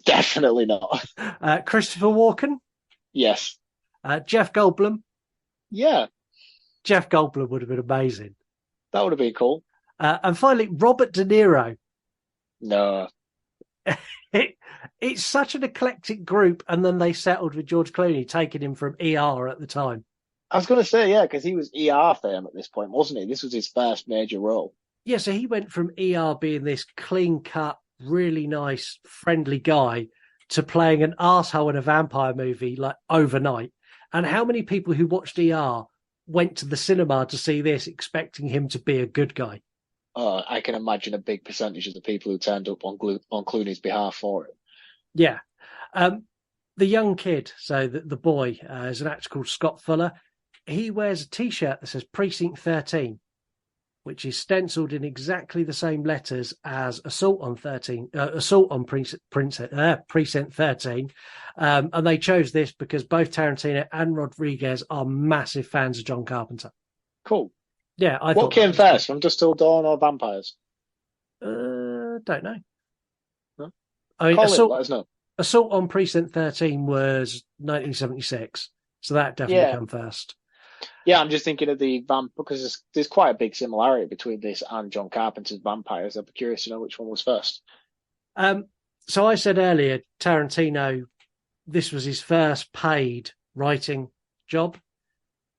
Definitely not. Christopher Walken. Yes. Jeff Goldblum. Yeah. Jeff Goldblum would have been amazing. That would have been cool. And finally, Robert De Niro. No. It's such an eclectic group, and then they settled with George Clooney, taking him from ER at the time. I was going to say, yeah, because he was ER fame at this point, wasn't he? This was his first major role. Yeah, so he went from ER being this clean-cut, really nice, friendly guy to playing an arsehole in a vampire movie, like, overnight. And how many people who watched ER went to the cinema to see this expecting him to be a good guy? I can imagine a big percentage of the people who turned up on Clooney's behalf for it. Yeah. The young kid, so the boy, is an actor called Scott Fuller. He wears a T-shirt that says Precinct 13, which is stenciled in exactly the same letters as Assault on Precinct 13. And they chose this because both Tarantino and Rodriguez are massive fans of John Carpenter. Cool. Yeah, what came first, From Dusk Till Dawn or Vampires? Don't know. No? I mean, let us know. Assault on Precinct 13 was 1976, so that definitely came first. Yeah, I'm just thinking of the because there's quite a big similarity between this and John Carpenter's Vampires. I'd be curious to know which one was first. So I said earlier, Tarantino, this was his first paid writing job.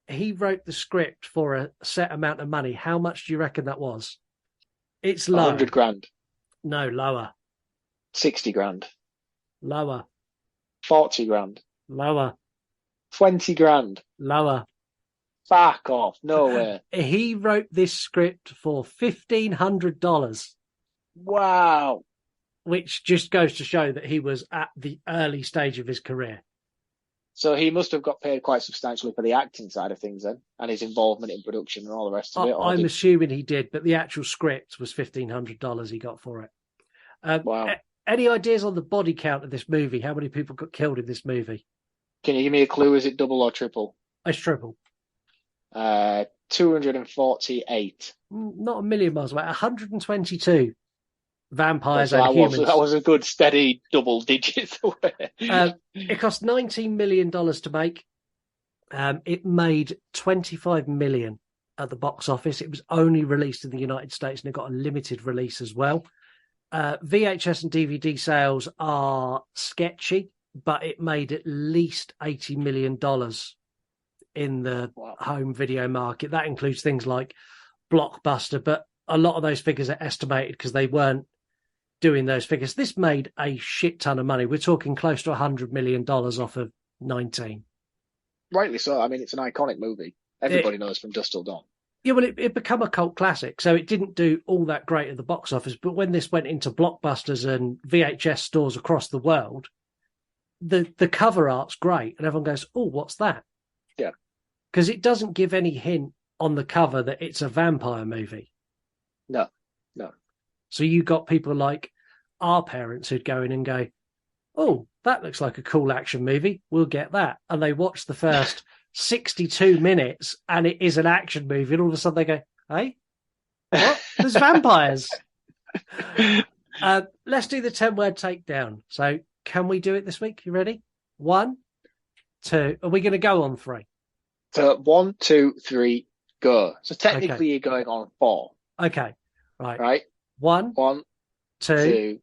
He wrote the script for a set amount of money. How much do you reckon that was? It's low. 100 grand. No, lower. 60 grand. Lower. 40 grand. Lower. 20 grand. Lower. Fuck off. No way. He wrote this script for $1,500. Wow. Which just goes to show that he was at the early stage of his career. So he must have got paid quite substantially for the acting side of things then, and his involvement in production and all the rest of it. I'm assuming he did, but the actual script was $1,500 he got for it. Wow. Any ideas on the body count of this movie? How many people got killed in this movie? Can you give me a clue? Is it double or triple? It's triple. 248. Not a million miles away. 122 vampires and humans. That was a good steady double digits away. It cost $19 million to make. It made $25 million at the box office. It was only released in the United States and it got a limited release as well. VHS and DVD sales are sketchy, but it made at least $80 million in the home video market. That includes things like Blockbuster, but a lot of those figures are estimated because they weren't doing those figures. This made a shit ton of money. We're talking close to $100 million off of 19. Rightly so. I mean, it's an iconic movie. Everybody knows From Dusk Till Dawn. Yeah, well, it became a cult classic, so it didn't do all that great at the box office. But when this went into Blockbusters and VHS stores across the world, the cover art's great, and everyone goes, "Oh, what's that?" Yeah, because it doesn't give any hint on the cover that it's a vampire movie. No. So you got people like our parents who'd go in and go, "Oh, that looks like a cool action movie. We'll get that," and they watch the first 62 minutes and it is an action movie, and all of a sudden they go, "Hey, what? There's vampires." Let's do the 10-word takedown. So can we do it this week? You ready? 1, 2. Are we going to go on 3? So 1, 2, 3, go. So technically you're going on 4. Okay. Right. 1, 2,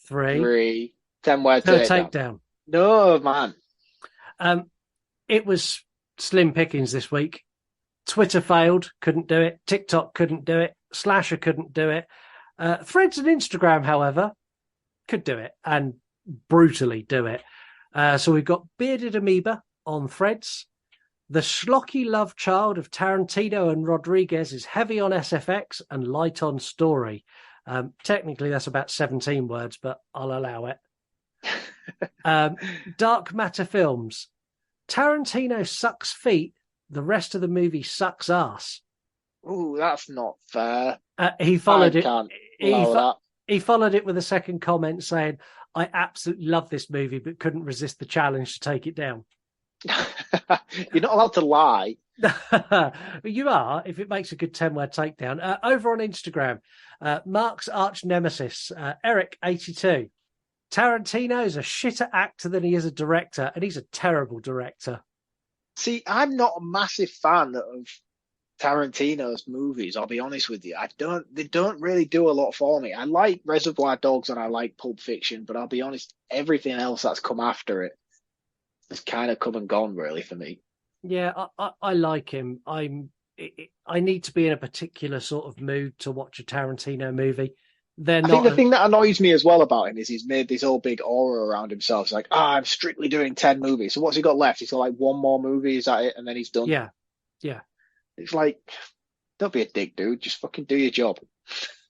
3. 10-word takedown. No, man. It was slim pickings this week. Twitter failed, couldn't do it. TikTok couldn't do it. Slasher couldn't do it. Threads and Instagram, however, could do it and brutally do it. So we've got Bearded Amoeba on Threads. The schlocky love child of Tarantino and Rodriguez is heavy on SFX and light on story. Technically, that's about 17 words, but I'll allow it. Dark Matter Films. Tarantino sucks feet. The rest of the movie sucks ass. Ooh, that's not fair. He followed I it. can't allow that. He followed it with a second comment saying, "I absolutely love this movie, but couldn't resist the challenge to take it down." You're not allowed to lie. You are, if it makes a good 10-word takedown. Over on Instagram, Marc's arch nemesis, Eric82. Tarantino's a shitter actor than he is a director, and he's a terrible director. See, I'm not a massive fan of Tarantino's movies, I'll be honest with you. They don't really do a lot for me. I like Reservoir Dogs and I like Pulp Fiction, but I'll be honest, everything else that's come after it has kind of come and gone really for me. Yeah, I like him. I need to be in a particular sort of mood to watch a Tarantino movie. I think the thing that annoys me as well about him is he's made this whole big aura around himself. It's like, I'm strictly doing 10 movies. So what's he got left? He's got like one more movie, is that it? And then he's done. Yeah. It's like, don't be a dick, dude. Just fucking do your job.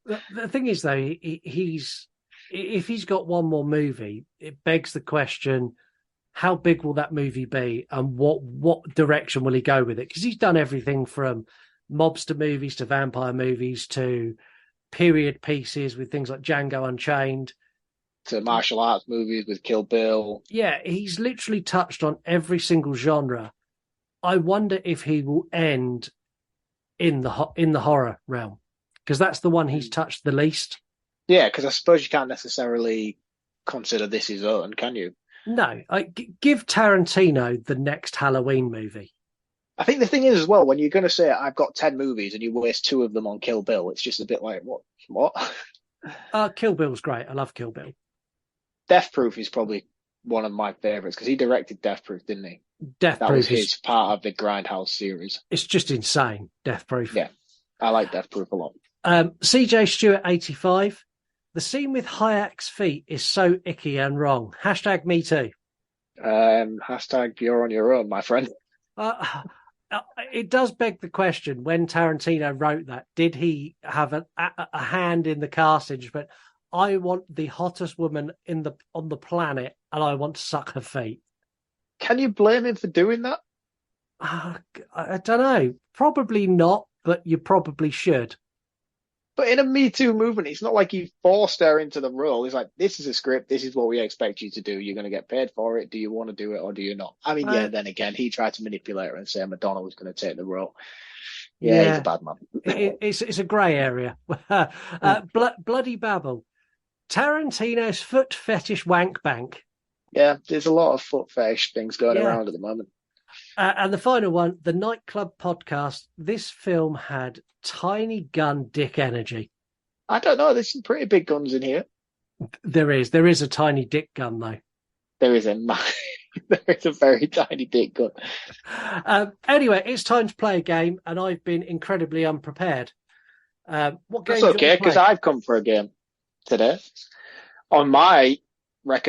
The thing is, though, if he's got one more movie, it begs the question: how big will that movie be, and what direction will he go with it? Because he's done everything from mobster movies to vampire movies to period pieces with things like Django Unchained, to martial arts movies with Kill Bill. Yeah, he's literally touched on every single genre. I wonder if he will end in the horror realm, because that's the one he's touched the least. Yeah, because I suppose you can't necessarily consider this his own, can you? No, give Tarantino the next Halloween movie. I think the thing is as well, when you're going to say I've got 10 movies and you waste 2 of them on Kill Bill, it's just a bit like, what? Kill Bill's great. I love Kill Bill. Death Proof is probably one of my favourites because he directed Death Proof, didn't he? That was his part of the Grindhouse series. It's just insane, Death Proof. Yeah, I like Death Proof a lot. CJ Stewart 85. The scene with Hayek's feet is so icky and wrong. # me too. # you're on your own, my friend. It does beg the question, when Tarantino wrote that, did he have a hand in the casting? But I want the hottest woman on the planet and I want to suck her feet. Can you blame him for doing that? I don't know. Probably not, but you probably should. But in a Me Too movement, it's not like he forced her into the role. He's like, this is a script. This is what we expect you to do. You're going to get paid for it. Do you want to do it or do you not? I mean, then again, he tried to manipulate her and say Madonna was going to take the role. Yeah, he's a bad man. It's a grey area. Bloody Babble. Tarantino's foot fetish wank bank. Yeah, there's a lot of foot fetish things going around at the moment. And the final one, the Nightclub Podcast. This film had tiny gun dick energy. I don't know. There's some pretty big guns in here. There is a tiny dick gun, though. There is a very tiny dick gun. Anyway, it's time to play a game, and I've been incredibly unprepared. What game? That's okay, because I've come for a game today. On my my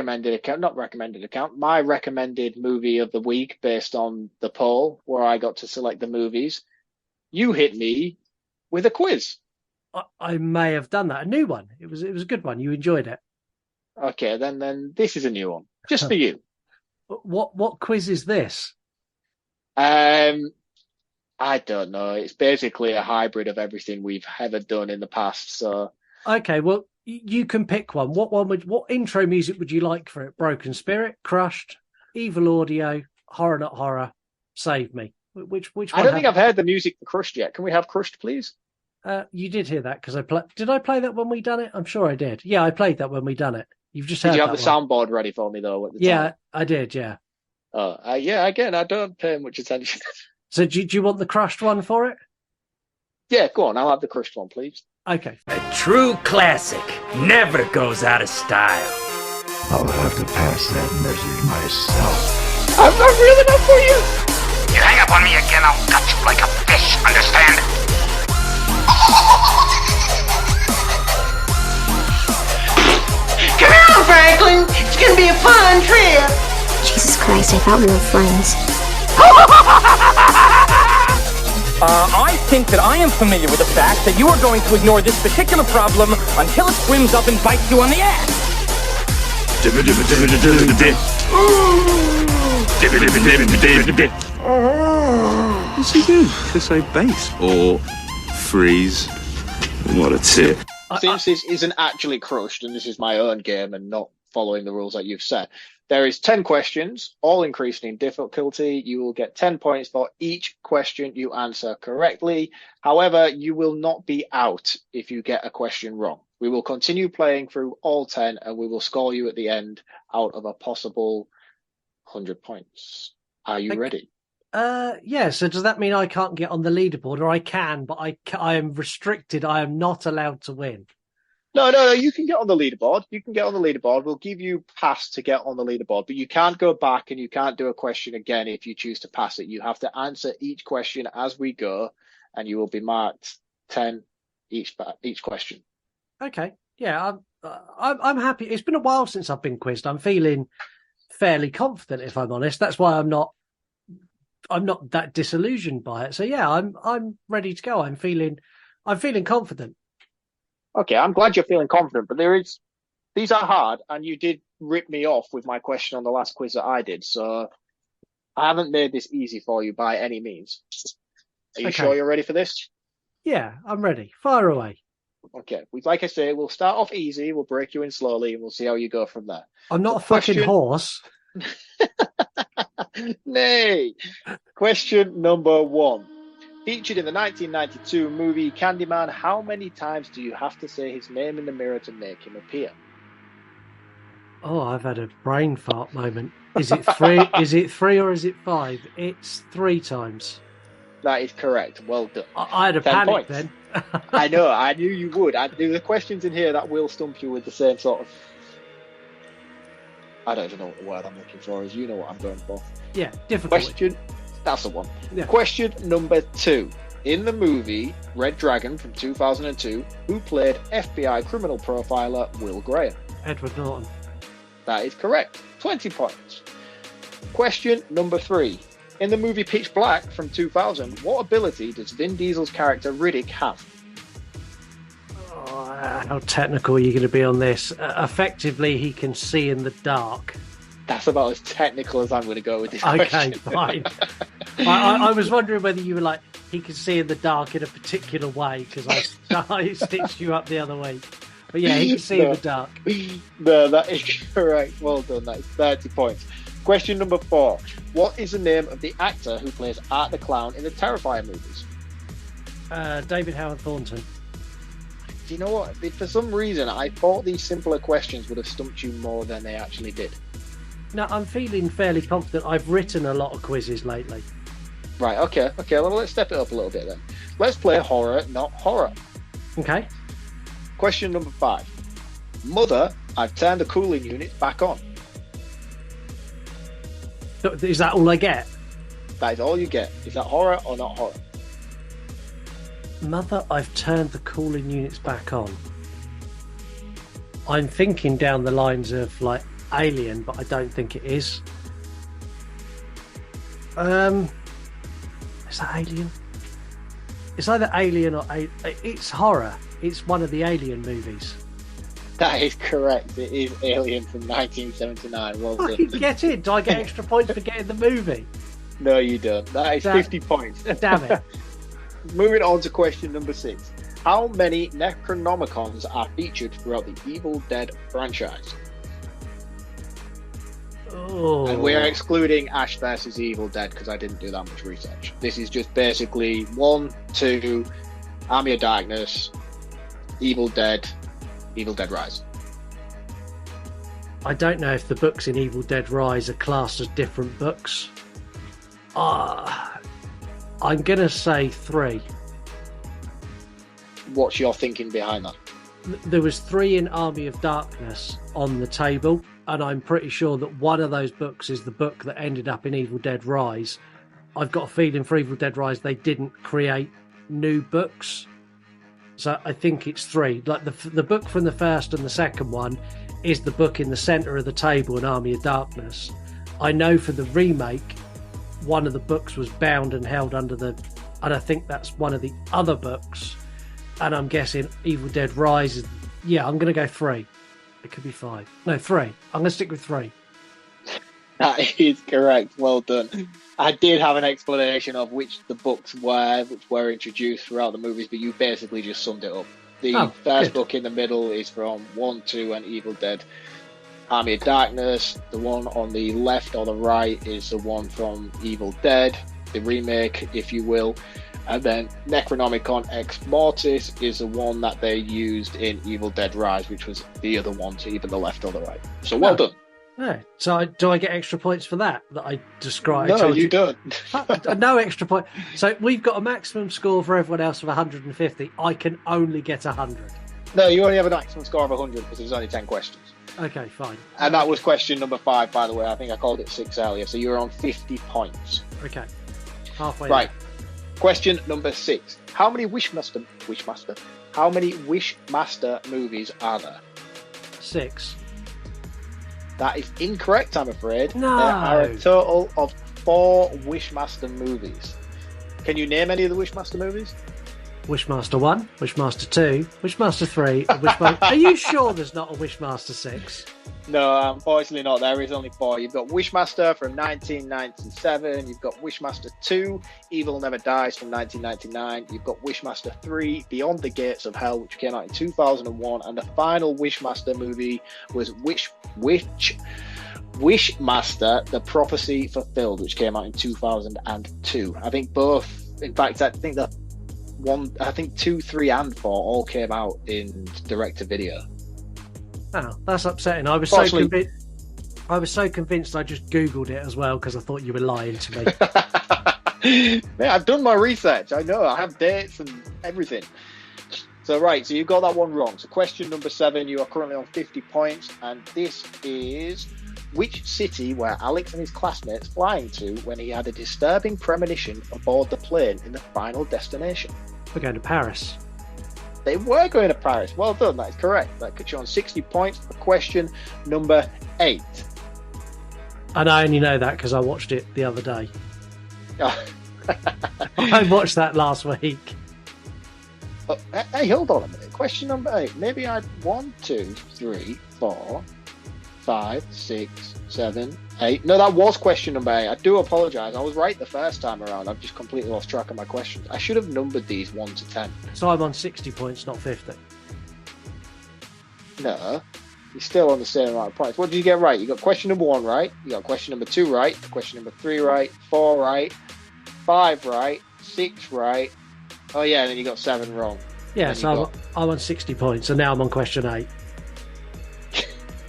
recommended movie of the week based on the poll where I got to select the movies, you hit me with a quiz. I may have done that. A new one. It was a good one. You enjoyed it. Okay, then this is a new one. Just for you. What quiz is this? I don't know. It's basically a hybrid of everything we've ever done in the past. So okay, well, you can pick one. What intro music would you like for it? Broken Spirit, Crushed, Evil Audio, Horror Not Horror, Save Me. Which one? I don't think I've heard the music for Crushed yet. Can we have Crushed, please? You did hear that because did I play that when we done it? I'm sure I did. Yeah, I played that when we done it. You've just heard. Did you have the soundboard ready for me though? At the time? I did. Yeah. Yeah. Again, I don't pay much attention. So do you want the Crushed one for it? Yeah, go on. I'll have the Crushed one, please. Okay. A true classic never goes out of style. I'll have to pass that measure myself. I'm not real enough for you. You hang up on me again, I'll cut you like a fish, understand? Come on, Franklin. It's gonna be a fun trip. Jesus Christ, I thought we were friends. I think that I am familiar with the fact that you are going to ignore this particular problem until it swims up and bites you on the ass. What's he do? To say base or freeze? What a tip. Since this isn't actually crushed, and this is my own game and not following the rules that you've set, there is 10 questions, all increasing in difficulty. You will get 10 points for each question you answer correctly. However, you will not be out if you get a question wrong. We will continue playing through all 10, and we will score you at the end out of a possible 100 points. Are you ready? Yeah, so does that mean I can't get on the leaderboard, or I can, but I am restricted? I am not allowed to win. No, you can get on the leaderboard. You can get on the leaderboard. We'll give you pass to get on the leaderboard, but you can't go back and you can't do a question again if you choose to pass it. You have to answer each question as we go, and you will be marked 10 each question. Okay, yeah, I'm happy. It's been a while since I've been quizzed. I'm feeling fairly confident, if I'm honest. That's why I'm not that disillusioned by it. So yeah, I'm ready to go. I'm feeling confident. Okay, I'm glad you're feeling confident, but these are hard, and you did rip me off with my question on the last quiz that I did, so I haven't made this easy for you by any means. Are you sure you're ready for this? Yeah, I'm ready. Fire away. Okay, like I say, we'll start off easy, we'll break you in slowly, and we'll see how you go from there. I'm not a fucking horse. Nay. Question number 1. Featured in the 1992 movie Candyman, how many times do you have to say his name in the mirror to make him appear? Oh, I've had a brain fart moment. Is it 3? Is it 3 or is it 5? It's 3 times. That is correct. Well done. I had a panic then. I know. I knew you would. There are questions in here that will stump you with the same sort of... I don't even know what the word I'm looking for is. You know what I'm going for. Yeah, difficult. Question... That's the one. Yeah. Question number 2. In the movie Red Dragon from 2002, who played FBI criminal profiler Will Graham? Edward Norton. That is correct. 20 points. Question number 3. In the movie Pitch Black from 2000, what ability does Vin Diesel's character Riddick have? Oh, how technical are you going to be on this? Effectively, he can see in the dark. That's about as technical as I'm going to go with this Okay, question. fine. I was wondering whether you were like, he can see in the dark in a particular way, because I stitched you up the other week. But yeah, he can see in the dark. No, that is correct. Well done. That is 30 points. Question number 4. What is the name of the actor who plays Art the Clown in the Terrifier movies? David Howard Thornton. Do you know what? For some reason, I thought these simpler questions would have stumped you more than they actually did. No, I'm feeling fairly confident. I've written a lot of quizzes lately. Right, okay. Well, let's step it up a little bit then. Let's play horror, not horror. Okay. Question number 5. Mother, I've turned the cooling unit back on. Is that all I get? That is all you get. Is that horror or not horror? Mother, I've turned the cooling units back on. I'm thinking down the lines of like Alien, but I don't think it is. Is that Alien? It's either Alien or it's horror. It's one of the Alien movies. That is correct. It is Alien from 1979. Well done. Get in. Do I get extra points for getting the movie? No, you don't. That is 50 points. Damn it. Moving on to question number 6. How many Necronomicons are featured throughout the Evil Dead franchise? Oh. And we are excluding Ash vs. Evil Dead because I didn't do that much research. This is just basically 1, 2, Army of Darkness, Evil Dead Rise. I don't know if the books in Evil Dead Rise are classed as different books. I'm going to say 3. What's your thinking behind that? There was 3 in Army of Darkness on the table, and I'm pretty sure that one of those books is the book that ended up in Evil Dead Rise. I've got a feeling for Evil Dead Rise they didn't create new books, so I think it's 3. Like the book from the first and the second one is the book in the centre of the table in Army of Darkness. I know for the remake, one of the books was bound and held under and I think that's one of the other books. And I'm guessing Evil Dead Rise is, I'm going to go 3. It could be 5. No, 3. I'm going to stick with 3. That is correct. Well done. I did have an explanation of which the books were, which were introduced throughout the movies, but you basically just summed it up. The first book in the middle is from 1, 2, and Evil Dead Army of Darkness. The one on the left or the right is the one from Evil Dead, the remake, if you will. And then Necronomicon Ex Mortis is the one that they used in Evil Dead Rise, which was the other one to either the left or the right. So well done. Yeah. So do I get extra points for that I described? No, you don't. No extra point. So we've got a maximum score for everyone else of 150. I can only get 100. No, you only have a maximum score of 100 because there's only 10 questions. Okay, fine. And that was question number 5, by the way. I think I called it 6 earlier. So you're on 50 points. Okay. Halfway. Right. Question number 6. How many Wishmaster movies are there? 6. That is incorrect, I'm afraid. No. There are a total of 4 Wishmaster movies. Can you name any of the Wishmaster movies? Wishmaster 1, Wishmaster 2, Wishmaster 3, and Wishmaster... Are you sure there's not a Wishmaster 6? No, unfortunately not. There is only 4. You've got Wishmaster from 1997. You've got Wishmaster 2, Evil Never Dies from 1999. You've got Wishmaster 3, Beyond the Gates of Hell, which came out in 2001. And the final Wishmaster movie was Wishmaster, The Prophecy Fulfilled, which came out in 2002. I think both, in fact, I think 2, 3, and 4 all came out in direct-to-video. Oh, that's upsetting. I was so convinced I just Googled it as well because I thought you were lying to me. Man, I've done my research. I know. I have dates and everything. So, right. So, you got that one wrong. So, question number 7. You are currently on 50 points. And this is... Which city were Alex and his classmates flying to when he had a disturbing premonition aboard the plane in the Final Destination? We're going to Paris. They were going to Paris. Well done. That is correct. That puts you on 60 points for question number 8. And I only know that because I watched it the other day. I watched that last week. Oh, hey, hold on a minute. Question number 8. Maybe I had 1, 2, 3, 4, 5, 6, 7, 8. No, that was question number 8. I do apologise. I was right the first time around. I've just completely lost track of my questions. I should have numbered these 1 to 10. So I'm on 60 points, not 50. No, you're still on the same amount of points. What did you get right? You got question number 1 right. You got question number 2 right. Question number 3 right. 4 right. 5 right. 6 right. Oh yeah, and then you got 7 wrong. Yeah, so I'm on 60 points, and now I'm on question 8.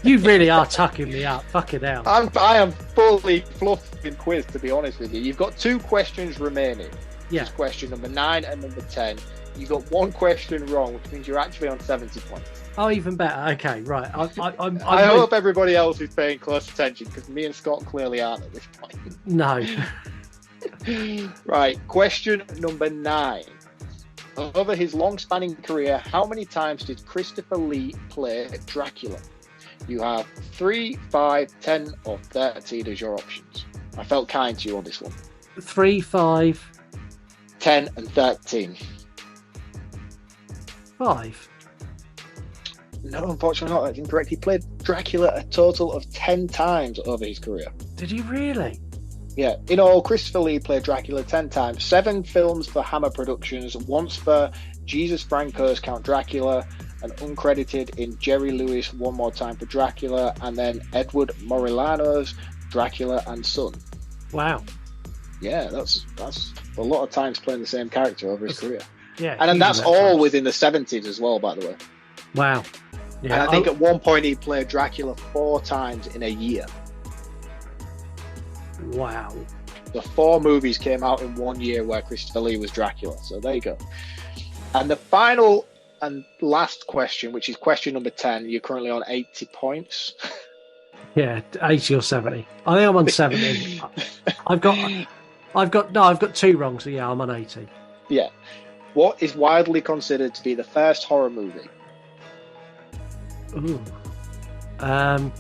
You really are tucking me up. Fucking hell. I am fully fluffed in quiz, to be honest with you. You've got 2 questions remaining. Yeah. Just question number 9 and number 10. You got 1 question wrong, which means you're actually on 70 points. Oh, even better. Okay, right. I hope everybody else is paying close attention, because me and Scott clearly aren't at this point. No. Right. Question number 9. Over his long-spanning career, how many times did Christopher Lee play Dracula? You have 3, 5, 10, or 13 as your options. I felt kind to you on this one. 3, 5, 10, and 13. 5. No, unfortunately not. That's incorrect. He played Dracula a total of 10 times over his career. Did he really? Yeah. In all, Christopher Lee played Dracula 10 times. 7 films for Hammer Productions, once for Jesus Franco's Count Dracula, and uncredited in Jerry Lewis One More Time for Dracula, and then Edward Morillano's Dracula and Son. Wow. Yeah, that's a lot of times playing the same character over his career. Yeah, and then that's all within the 70s as well, by the way. Wow. Yeah, and I think at one point he played Dracula 4 times in a year. Wow. The 4 movies came out in 1 year where Christopher Lee was Dracula. So there you go. And the final and last question, which is question number 10, you're currently on 80 points. Yeah, 80 or 70. I think I'm on 70. I've got 2 wrong, so yeah, I'm on 80. Yeah. What is widely considered to be the first horror movie? Ooh. I'd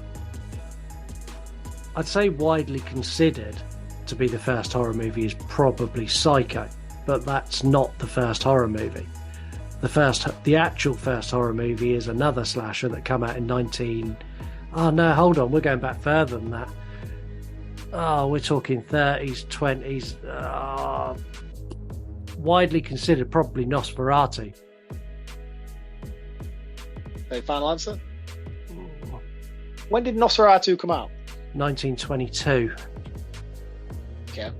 say widely considered to be the first horror movie is probably Psycho, but that's not the first horror movie. The actual first horror movie is another slasher that came out in 19... Oh, no, hold on. We're going back further than that. Oh, we're talking 30s, 20s. Widely considered probably Nosferatu. Okay, final answer? When did Nosferatu come out? 1922. Okay.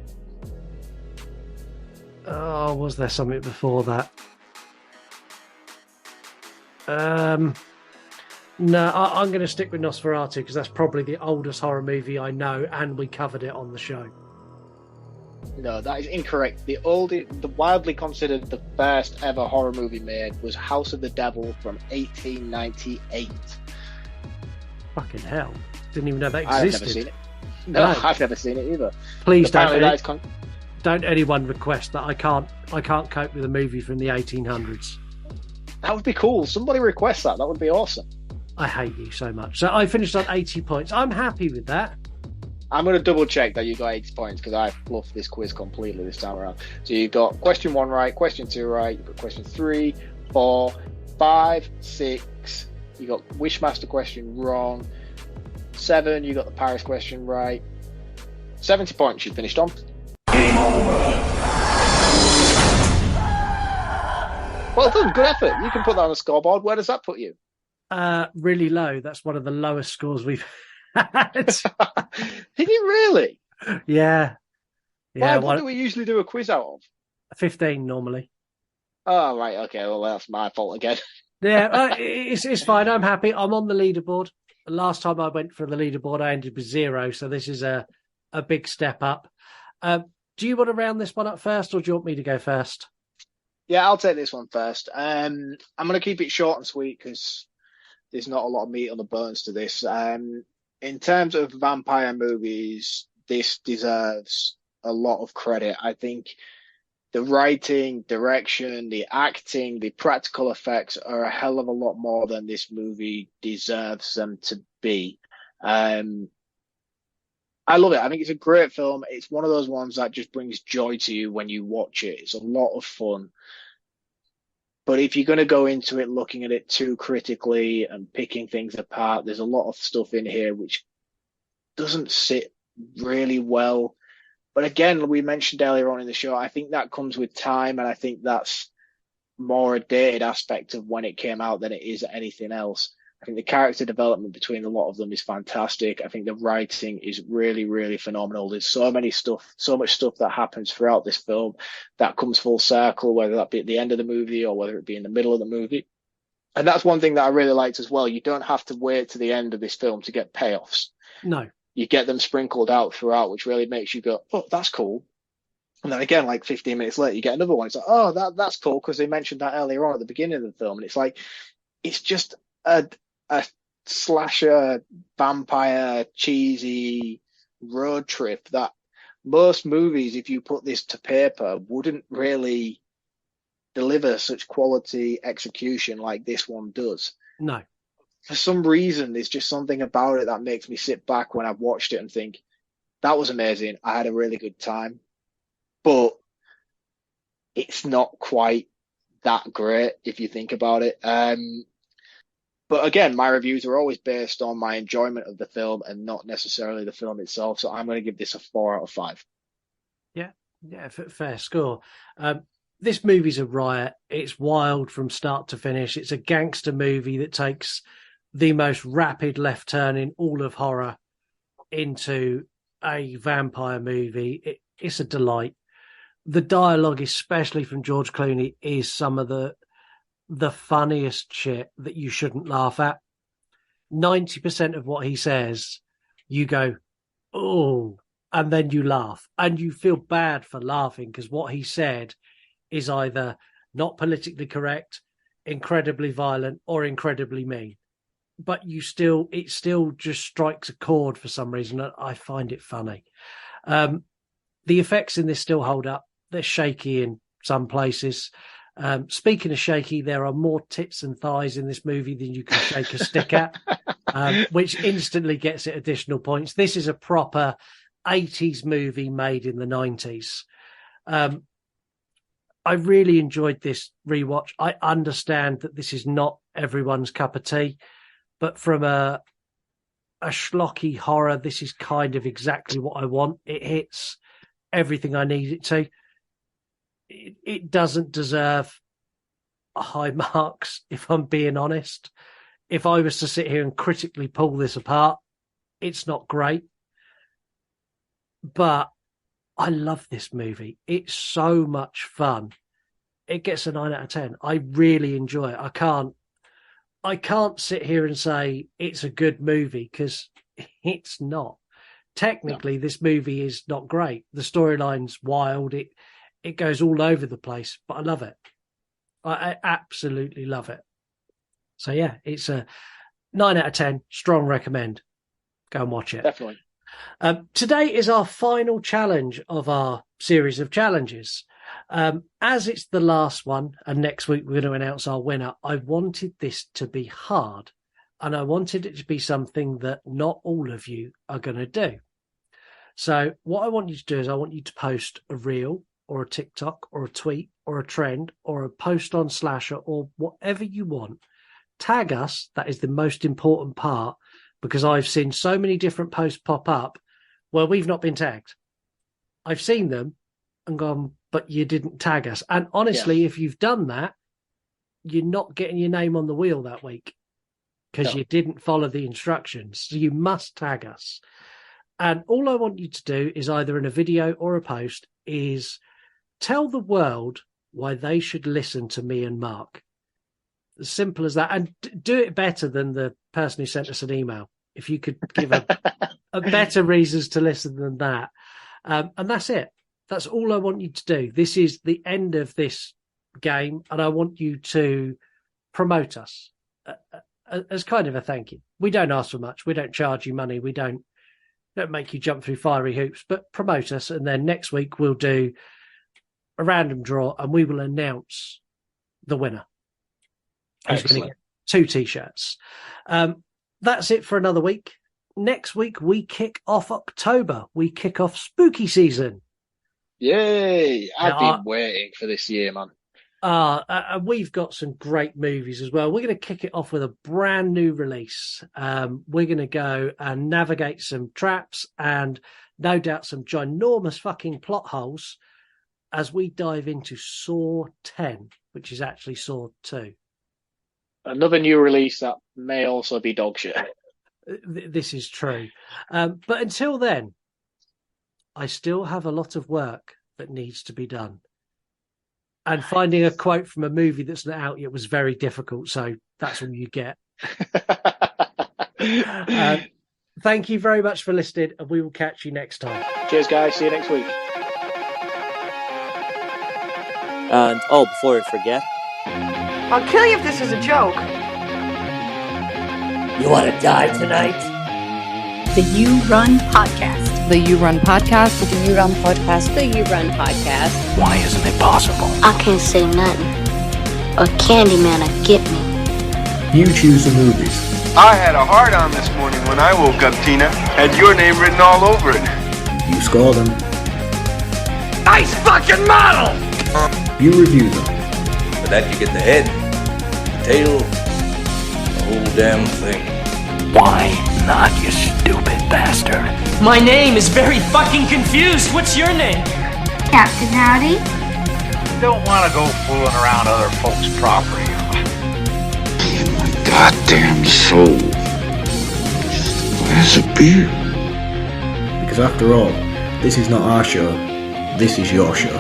Oh, was there something before that? No, I'm going to stick with Nosferatu because that's probably the oldest horror movie I know, and we covered it on the show. No, that is incorrect. The widely considered the first ever horror movie made was House of the Devil from 1898. Fucking hell. Didn't even know that I've existed. never seen it. No, I've never seen it either. Please don't anyone request that. I can't cope with a movie from the 1800s. That would be cool. Somebody request that. That would be awesome. I hate you so much. So I finished on 80 points. I'm happy with that. I'm going to double check that you got 80 points because I fluffed this quiz completely this time around. So you got question 1 right, question 2 right, you got question 3, 4, 5, 6. You got Wishmaster question wrong. 7, you got the Paris question right. 70 points you finished on. Game over. Well done, good effort. You can put that on the scoreboard. Where does that put you? Really low. That's one of the lowest scores we've had. Did you really? Yeah. What do we usually do a quiz out of? 15 normally. Oh, right. Okay. Well, that's my fault again. Yeah, it's fine. I'm happy. I'm on the leaderboard. Last time I went for the leaderboard, I ended with 0. So this is a big step up. Do you want to round this one up first, or do you want me to go first? Yeah, I'll take this one first. I'm going to keep it short and sweet because there's not a lot of meat on the bones to this. In terms of vampire movies, this deserves a lot of credit. I think the writing, direction, the acting, the practical effects are a hell of a lot more than this movie deserves them to be. I love it. I think it's a great film. It's one of those ones that just brings joy to you when you watch it. It's a lot of fun. But if you're going to go into it looking at it too critically and picking things apart, there's a lot of stuff in here which doesn't sit really well. But again, we mentioned earlier on in the show, I think that comes with time, and I think that's more a dated aspect of when it came out than it is anything else. I think the character development between a lot of them is fantastic. I think the writing is really, really phenomenal. There's so much stuff that happens throughout this film that comes full circle, whether that be at the end of the movie or whether it be in the middle of the movie. And that's one thing that I really liked as well. You don't have to wait to the end of this film to get payoffs. No. You get them sprinkled out throughout, which really makes you go, oh, that's cool. And then again, like 15 minutes later, you get another one. It's like, oh, that's cool because they mentioned that earlier on at the beginning of the film. And it's like, it's just a slasher, vampire, cheesy road trip that most movies, if you put this to paper, wouldn't really deliver such quality execution like this one does. No. For some reason, there's just something about it that makes me sit back when I've watched it and think, that was amazing. I had a really good time. But it's not quite that great if you think about it. But again, my reviews are always based on my enjoyment of the film and not necessarily the film itself. So I'm going to give this a 4 out of 5. Yeah, fair score. This movie's a riot. It's wild from start to finish. It's a gangster movie that takes the most rapid left turn in all of horror into a vampire movie. It's a delight. The dialogue, especially from George Clooney, is some of the funniest shit that you shouldn't laugh at. 90% of what he says, you go, oh, and then you laugh. And you feel bad for laughing because what he said is either not politically correct, incredibly violent, or incredibly mean. But it still just strikes a chord for some reason. I find it funny. The effects in this still hold up. They're shaky in some places. Speaking of shaky, there are more tits and thighs in this movie than you can shake a stick at, which instantly gets it additional points. This is a proper 80s movie made in the 90s. I really enjoyed this rewatch. I understand that this is not everyone's cup of tea, but from a schlocky horror, this is kind of exactly what I want. It hits everything I need it to. It doesn't deserve high marks, if I'm being honest. If I was to sit here and critically pull this apart, it's not great. But I love this movie. It's so much fun. It gets a 9 out of 10. I really enjoy it. I can't sit here and say it's a good movie because it's not. Technically, This movie is not great. The storyline's wild. It goes all over the place, but I love it. I absolutely love it. So yeah, it's a 9 out of 10. Strong recommend. Go and watch it. Definitely. Today is our final challenge of our series of challenges. As it's the last one, and next week we're going to announce our winner, I wanted this to be hard, and I wanted it to be something that not all of you are going to do. So what I want you to do is I want you to post a reel or a TikTok or a tweet or a trend or a post on Slasher or whatever you want. Tag us. That is the most important part, because I've seen so many different posts pop up where we've not been tagged. I've seen them and gone, but you didn't tag us. And honestly, if you've done that, you're not getting your name on the wheel that week because you didn't follow the instructions. So you must tag us. And all I want you to do is either in a video or a post is tell the world why they should listen to me and Mark. As simple as that. And do it better than the person who sent us an email. If you could give a better reasons to listen than that. And that's it. That's all I want you to do. This is the end of this game, and I want you to promote us as kind of a thank you. We don't ask for much. We don't charge you money. We don't make you jump through fiery hoops, but promote us. And then next week we'll do a random draw, and we will announce the winner. Who's going to get 2 T-shirts. That's it for another week. Next week we kick off October. We kick off spooky season. Yay! I've been waiting for this year, man. We've got some great movies as well. We're going to kick it off with a brand new release. We're going to go and navigate some traps and no doubt some ginormous fucking plot holes as we dive into Saw 10, which is actually Saw 2. Another new release that may also be dog shit. This is true. But until then, I still have a lot of work that needs to be done. And finding a quote from a movie that's not out yet was very difficult. So that's all you get. Thank you very much for listening, and we will catch you next time. Cheers, guys. See you next week. And, before I forget, I'll kill you if this is a joke. You want to die tonight? The You Run Podcast. The You Run Podcast. The You Run Podcast. The You Run Podcast. Why isn't it possible? I can't say nothing. Or Candyman will get me. You choose the movies. I had a heart on this morning when I woke up, Tina. Had your name written all over it. You score them. Nice fucking model! You review them. For that you get the head, the tail, the whole damn thing. Why not, you stupid bastard? My name is very fucking confused. What's your name? Captain Howdy. You don't want to go fooling around other folks' property. In my goddamn soul. Where's a beer? Because after all, this is not our show. This is your show.